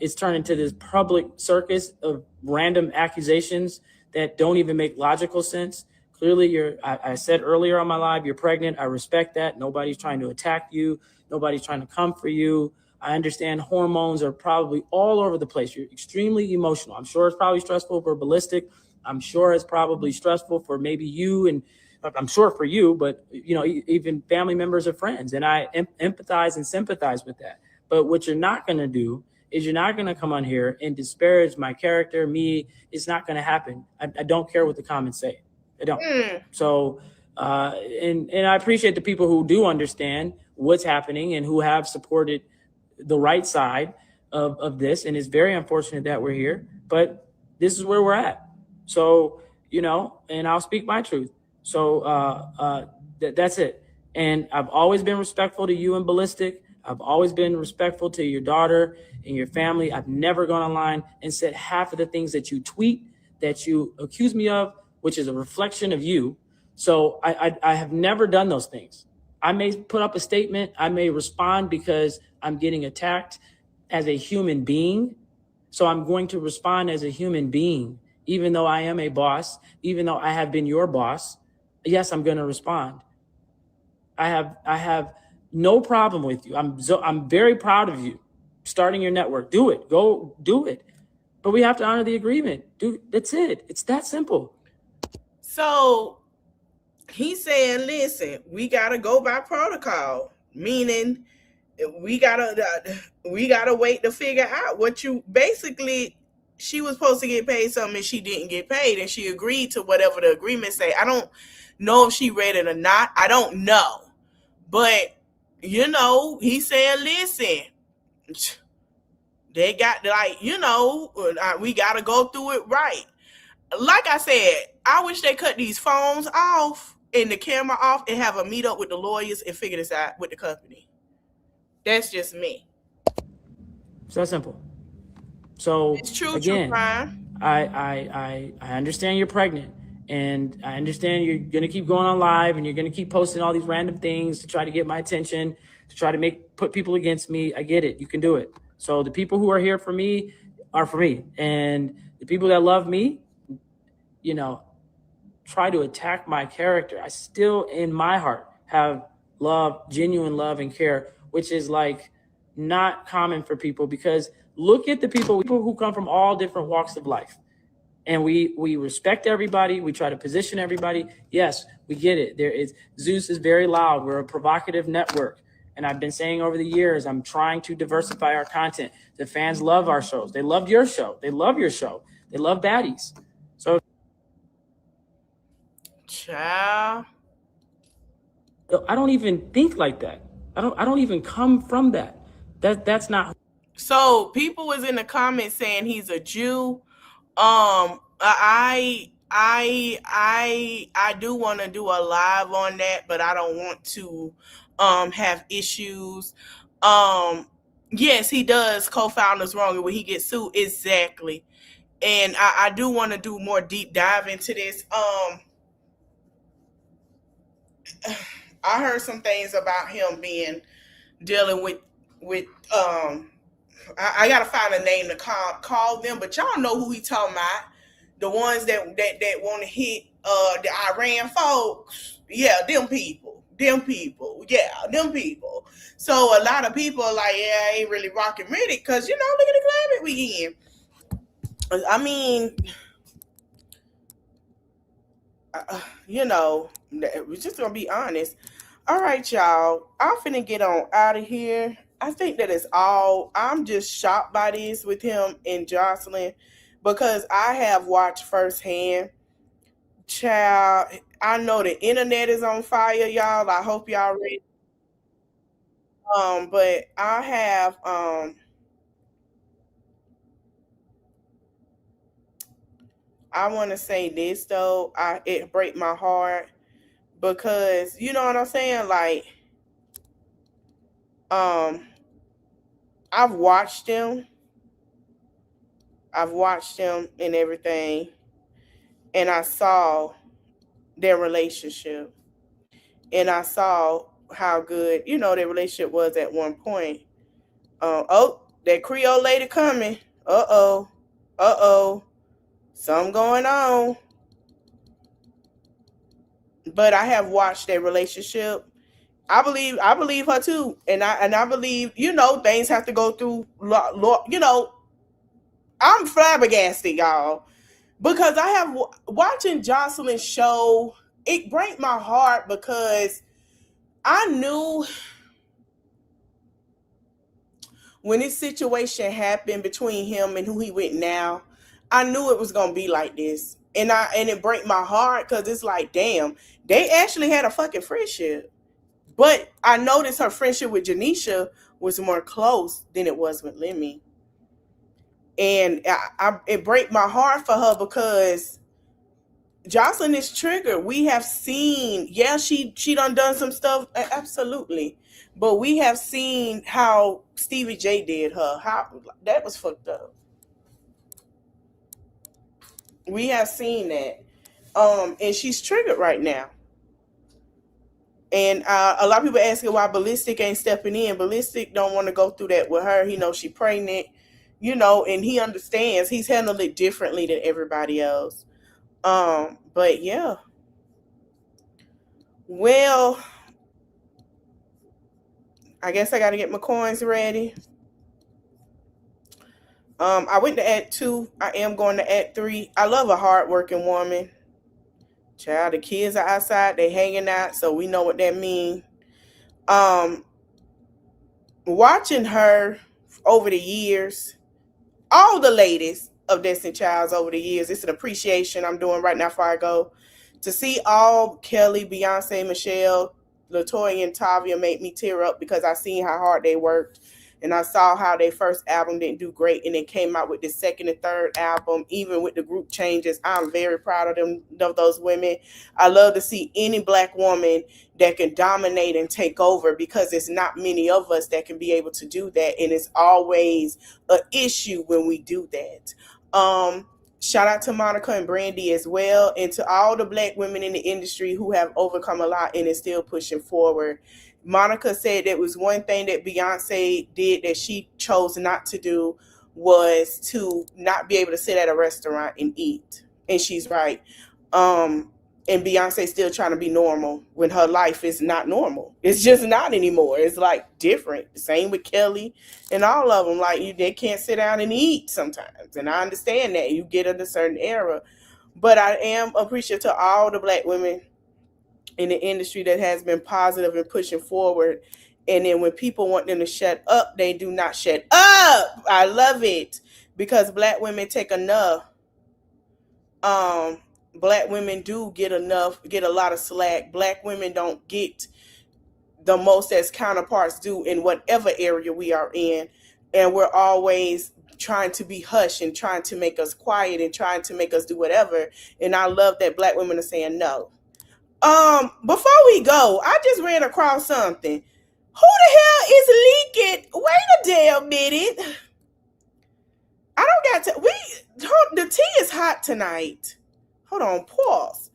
Speaker 5: it's turned into this public circus of random accusations that don't even make logical sense. Clearly, I said earlier on my live, you're pregnant. I respect that. Nobody's trying to attack you. Nobody's trying to come for you. I understand hormones are probably all over the place. You're extremely emotional. I'm sure it's probably stressful for Ballistic. I'm sure it's probably stressful for maybe you, and I'm sure for you, but you know, even family members or friends. And I empathize and sympathize with that. But what you're not going to do is you're not going to come on here and disparage my character, me. It's not going to happen. I don't care what the comments say. I don't. So, and I appreciate the people who do understand what's happening and who have supported the right side of this. And it's very unfortunate that we're here, but this is where we're at. So, you know, and I'll speak my truth. So that's it. And I've always been respectful to you and Ballistic. I've always been respectful to your daughter and your family. I've never gone online and said half of the things that you tweet, that you accuse me of, which is a reflection of you. So I have never done those things. I may put up a statement. I may respond because I'm getting attacked as a human being. So I'm going to respond as a human being, even though I am a boss, even though I have been your boss. Yes, I'm going to respond. I have no problem with you. I'm very proud of you starting your network. Do it. Go do it. But we have to honor the agreement. That's it. It's that simple.
Speaker 1: So he's saying, listen, we got to go by protocol, meaning we gotta wait to figure out what you basically. She was supposed to get paid something and she didn't get paid, and she agreed to whatever the agreement say. I don't know if she read it or not. I don't know. But, you know, he's saying, listen, they got, like, you know, we got to go through it right. Like I said, I wish they cut these phones off and the camera off and have a meet up with the lawyers and figure this out with the company. That's just me.
Speaker 5: It's that simple. So
Speaker 1: it's true,
Speaker 5: again,
Speaker 1: true crime.
Speaker 5: I understand you're pregnant, and I understand you're gonna keep going on live and you're gonna keep posting all these random things to try to get my attention, to try to put people against me. I get it. You can do it. So the people who are here for me are for me, and the people that love me, you know, try to attack my character. I still, in my heart, have love, genuine love and care, which is like not common for people, because look at the people who come from all different walks of life. And we respect everybody. We try to position everybody. Yes, we get it. Zeus is very loud. We're a provocative network. And I've been saying over the years, I'm trying to diversify our content. The fans love our shows. They love your show. They love your show. They love baddies. So,
Speaker 1: child,
Speaker 5: I don't even think like that. I don't even come from that. That's not.
Speaker 1: So people was in the comments saying he's a Jew. I do want to do a live on that, but I don't want to have issues. Yes, he does co-founders wrong when he gets sued. Exactly. And I do want to do more deep dive into this. I heard some things about him dealing with I gotta find a name to call them, but y'all know who he talking about. The ones that want to hit the Iran folks. Yeah, them people. Yeah, them people. So a lot of people are like, yeah, I ain't really rocking with it, because, you know, look at the climate we in. I mean, you know, we're just gonna be honest. All right, y'all, I'm finna get on out of here. I think that is all. I'm just shocked by this with him and Joseline, because I have watched firsthand. Child, I know the internet is on fire, y'all. I hope y'all ready. But I have I want to say this though. It break my heart, because you know what I'm saying. Like, I've watched them and everything, and I saw their relationship, and I saw how good, you know, their relationship was at one point. Oh, that Creole lady coming. Something going on. But I have watched their relationship. I believe her too, and I believe, you know, things have to go through. You know, I'm flabbergasted, y'all, because I have watching Joseline's show. It breaks my heart, because I knew when this situation happened between him and who he with now, I knew it was gonna be like this. And it break my heart because it's like, damn, they actually had a fucking friendship. But I noticed her friendship with Janisha was more close than it was with Lemmy. And it break my heart for her because Joseline is triggered. We have seen, she done some stuff, absolutely. But we have seen how Stevie J did her. How that was fucked up. We have seen that. And she's triggered right now. And a lot of people asking why Ballistic ain't stepping in. Ballistic don't want to go through that with her. He knows she pregnant, and he understands. He's handled it differently than everybody else. But yeah. Well, I guess I got to get my coins ready. I went to Act 2. I am going to Act 3. I love a hardworking woman. Child, the kids are outside. They hanging out, so we know what that means. Watching her over the years, all the ladies of Destiny Childs over the years, it's an appreciation I'm doing right now before I go. To see all Kelly, Beyonce, Michelle, LaToya, and Tavia make me tear up because I seen how hard they worked. And I saw how their first album didn't do great, and they came out with the second and third album, even with the group changes. I'm very proud of those women. I love to see any Black woman that can dominate and take over, because it's not many of us that can be able to do that, and it's always an issue when we do that. Shout out to Monica and Brandy as well, and to all the Black women in the industry who have overcome a lot and is still pushing forward. Monica said there was one thing that Beyonce did that she chose not to do, was to not be able to sit at a restaurant and eat. And she's right. And Beyonce's still trying to be normal when her life is not normal. It's just not anymore. It's like different. Same with Kelly and all of them. Like they can't sit down and eat sometimes. And I understand that. You get in a certain era. But I am appreciative to all the Black women in the industry that has been positive and pushing forward. And then when people want them to shut up, they do not shut up. I love it because Black women take enough. Black women do get a lot of slack. Black women don't get the most as counterparts do in whatever area we are in. And we're always trying to be hush and trying to make us quiet and trying to make us do whatever. And I love that Black women are saying no. Before we go, I just ran across something. Who the hell is leaking? Wait a damn minute. I don't got to. The tea is hot tonight. Hold on. Pause.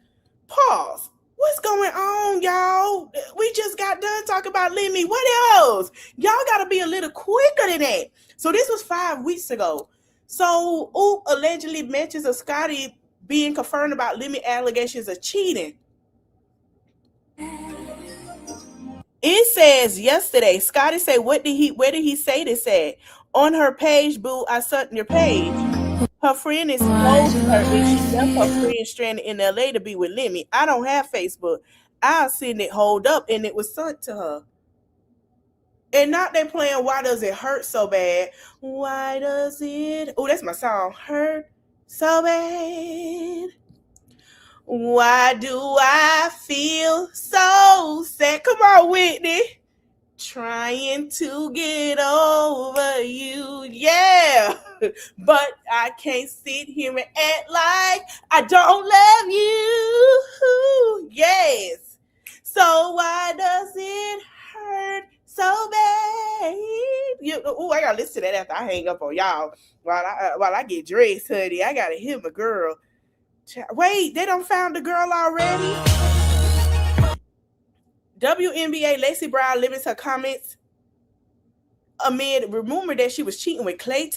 Speaker 1: What's going on, y'all? We just got done talking about Lemmy. What else? Y'all got to be a little quicker than that. So this was 5 weeks ago. So, allegedly mentions of Scotty being confirmed about Lemmy allegations of cheating. It says yesterday, Scotty said, where did he say this at? On her page, boo, I sent your page. Her friend exposed her and she left her friend stranded in LA to be with Lemmy. I don't have Facebook. I'll send it hold up, and it was sent to her. And not they playing Why Does It Hurt So Bad? Why does it? Oh, that's my song. Hurt so bad. Why do I feel so sad? Come on, Whitney. Trying to get over you. Yeah. But I can't sit here and act like I don't love you. Yes. So why does it hurt so bad? I gotta listen to that after I hang up on y'all. While I get dressed, honey. I gotta hear my girl. Wait, they done found the girl already? WNBA Lacey Brown limits her comments amid rumor that she was cheating with Klay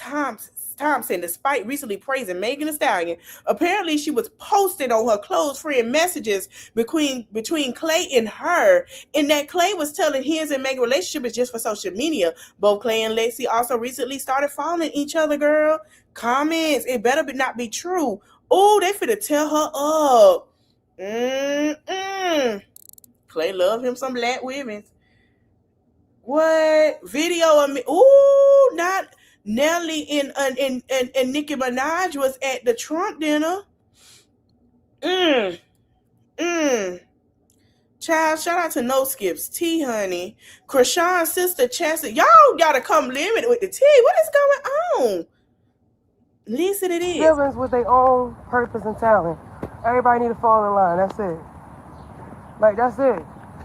Speaker 1: Thompson, despite recently praising Megan Thee Stallion. Apparently, she was posting on her close friend messages between Klay and her, and that Klay was telling his and Megan's relationship is just for social media. Both Klay and Lacey also recently started following each other, girl. Comments, it better not be true. Oh, they finna tell her up. Klay love him some Black women. What? Video of me? Ooh, not Nelly and Nicki Minaj was at the Trump dinner. Child, shout out to No Skips, T Honey, Krishan's sister Chastity. Y'all gotta come limit with the T. What is going on? Listen to this.
Speaker 2: Siblings with their own purpose and talent. Everybody need to fall in line. That's it. Like, that's it.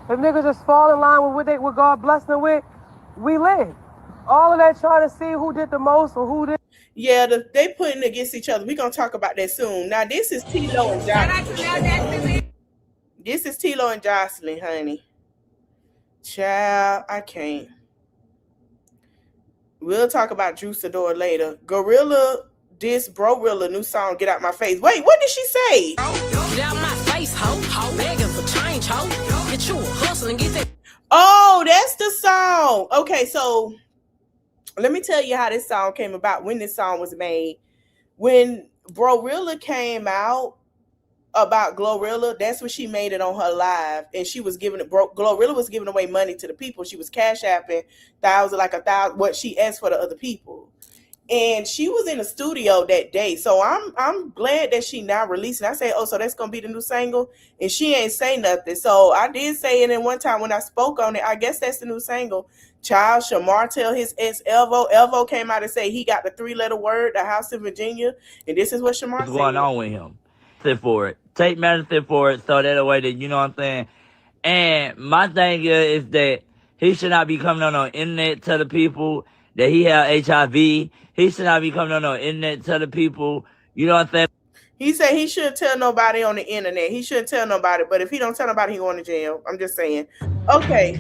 Speaker 2: If niggas just fall in line with what God blessed them with, we live. All of that trying to see who did the most or who did.
Speaker 1: Yeah, they putting against each other. We're gonna talk about that soon. Now, this is T-Lo and Joseline. This is T-Lo and Joseline, honey. Child, I can't. We'll talk about Juice Adore later. Gorilla diss Brorilla new song, Get Out My Face. Wait, what did she say?
Speaker 22: Get out my face, ho. Begging for change, ho. Get you a hustle and get that.
Speaker 1: Oh, that's the song. Okay, so let me tell you how this song came about, when this song was made. When Brorilla came out about Glorilla, that's when she made it on her live, and she was giving it. Glorilla was giving away money to the people. She was cash apping $1,000, what she asked for the other people, and she was in the studio that day. So I'm glad that she now releasing. I say, oh, so that's gonna be the new single, and she ain't say nothing. So I did say it in one time when I spoke on it. I guess that's the new single. Child, Shamar tell his ex Elvo came out and say he got the 3-letter word, the house in Virginia, and this is what Shamar said.
Speaker 23: What's going on with him? Sit for it. Take medicine for it, so that way that, you know what I'm saying? And my thing is that he should not be coming on the internet to the people that he have HIV. He should not be coming on the internet to the people, you know what I'm saying?
Speaker 1: He said he shouldn't tell nobody on the internet. He shouldn't tell nobody, but if he don't tell nobody, he going to jail. I'm just saying. Okay.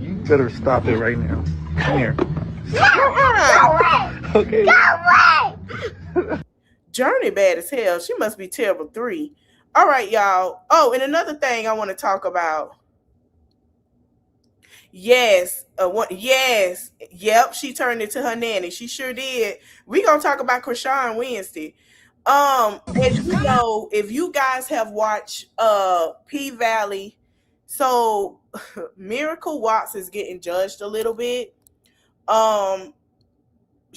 Speaker 24: You better stop it right now. Come here. Okay.
Speaker 1: Journey bad as hell. She must be terrible 3. All right, y'all. Oh, and another thing I want to talk about. Yes. Yep. She turned into her nanny. She sure did. We gonna talk about Krishan Wednesday. As you know, if you guys have watched P Valley, so Miracle Watts is getting judged a little bit.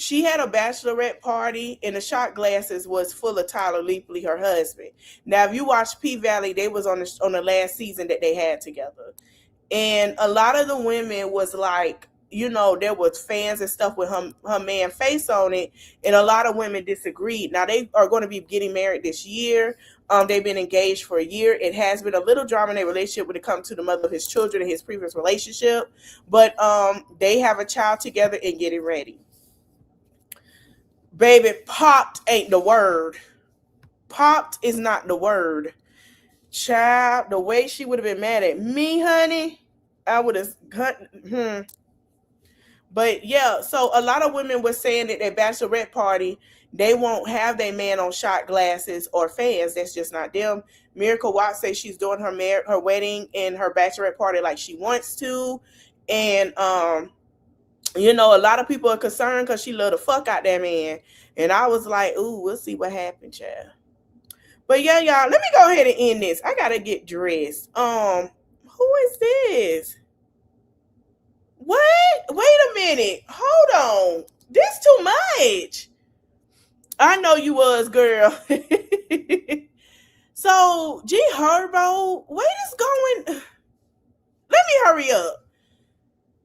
Speaker 1: She had a bachelorette party, and the shot glasses was full of Tyler Leapley, her husband. Now, if you watch P Valley, they was on the last season that they had together, and a lot of the women was like, you know, there was fans and stuff with her man face on it, and a lot of women disagreed. Now they are going to be getting married this year. They've been engaged for a year. It has been a little drama in their relationship when it comes to the mother of his children and his previous relationship, but they have a child together and getting ready. Baby, popped ain't the word. Popped is not the word. Child, the way she would have been mad at me, honey, I would have But yeah, so a lot of women were saying that their bachelorette party, they won't have their man on shot glasses or fans. That's just not them. Miracle Watts says she's doing her wedding and her bachelorette party like she wants to. And you know, a lot of people are concerned because she loved the fuck out that man. And I was like, ooh, we'll see what happens, child. But yeah, y'all, let me go ahead and end this. I gotta get dressed. Who is this? What? Wait a minute. Hold on. This too much. I know you was, girl. So, G Herbo, what is going? Let me hurry up.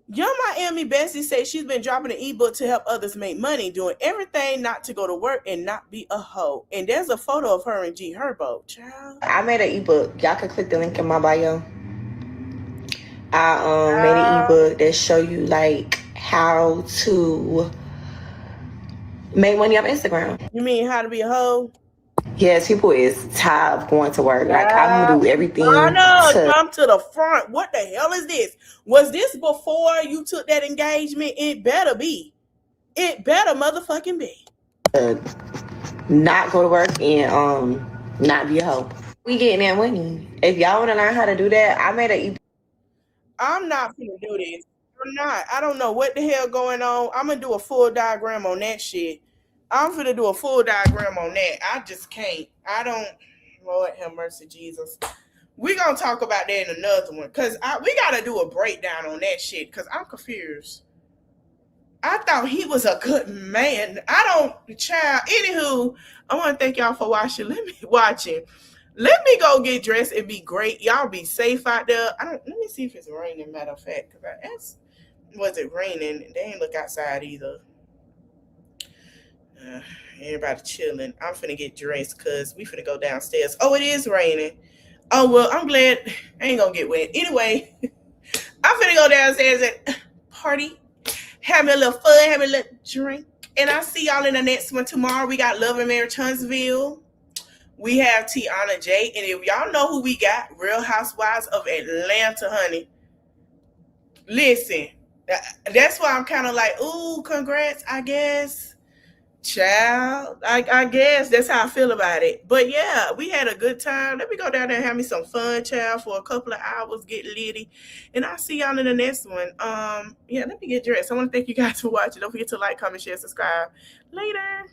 Speaker 1: Young Miami Bessie says she's been dropping an ebook to help others make money, doing everything not to go to work and not be a hoe. And there's a photo of her and G Herbo, child.
Speaker 25: I made an ebook. Y'all can click the link in my bio. I made an ebook that show you like how to make money off Instagram.
Speaker 1: You mean how to be a hoe?
Speaker 25: Yes, people is tired of going to work. Like I'm gonna do everything.
Speaker 1: I know. Come to the front. What the hell is this? Was this before you took that engagement? It better be. It better motherfucking be.
Speaker 25: Not go to work and not be a hoe. We getting that money. If y'all want to learn how to do that, I made an ebook.
Speaker 1: I'm not gonna do this. I'm not. I don't know what the hell going on. I'm gonna do a full diagram on that shit. I'm gonna do a full diagram on that. I just can't. I don't. Lord have mercy, Jesus. We're gonna talk about that in another one, because we gotta do a breakdown on that shit, because I'm confused. I thought he was a good man. Child. Anywho, I want to thank y'all for watching. Let me go get dressed. It'd be great. Y'all be safe out there. Let me see if it's raining, matter of fact, because I asked, was it raining? They ain't look outside either. Everybody chilling. I'm finna get dressed because we finna go downstairs. Oh, it is raining. Oh, well, I'm glad I ain't gonna get wet. Anyway, I'm finna go downstairs and party, have me a little fun, have me a little drink. And I'll see y'all in the next one tomorrow. We got Love and Marriage Huntsville. We have Tiana J. And if y'all know who we got, Real Housewives of Atlanta, honey. Listen, that's why I'm kind of like, ooh, congrats, I guess. Child, I guess that's how I feel about it. But yeah, we had a good time. Let me go down there and have me some fun, child, for a couple of hours, get litty. And I'll see y'all in the next one. Yeah, let me get dressed. I want to thank you guys for watching. Don't forget to like, comment, share, subscribe. Later.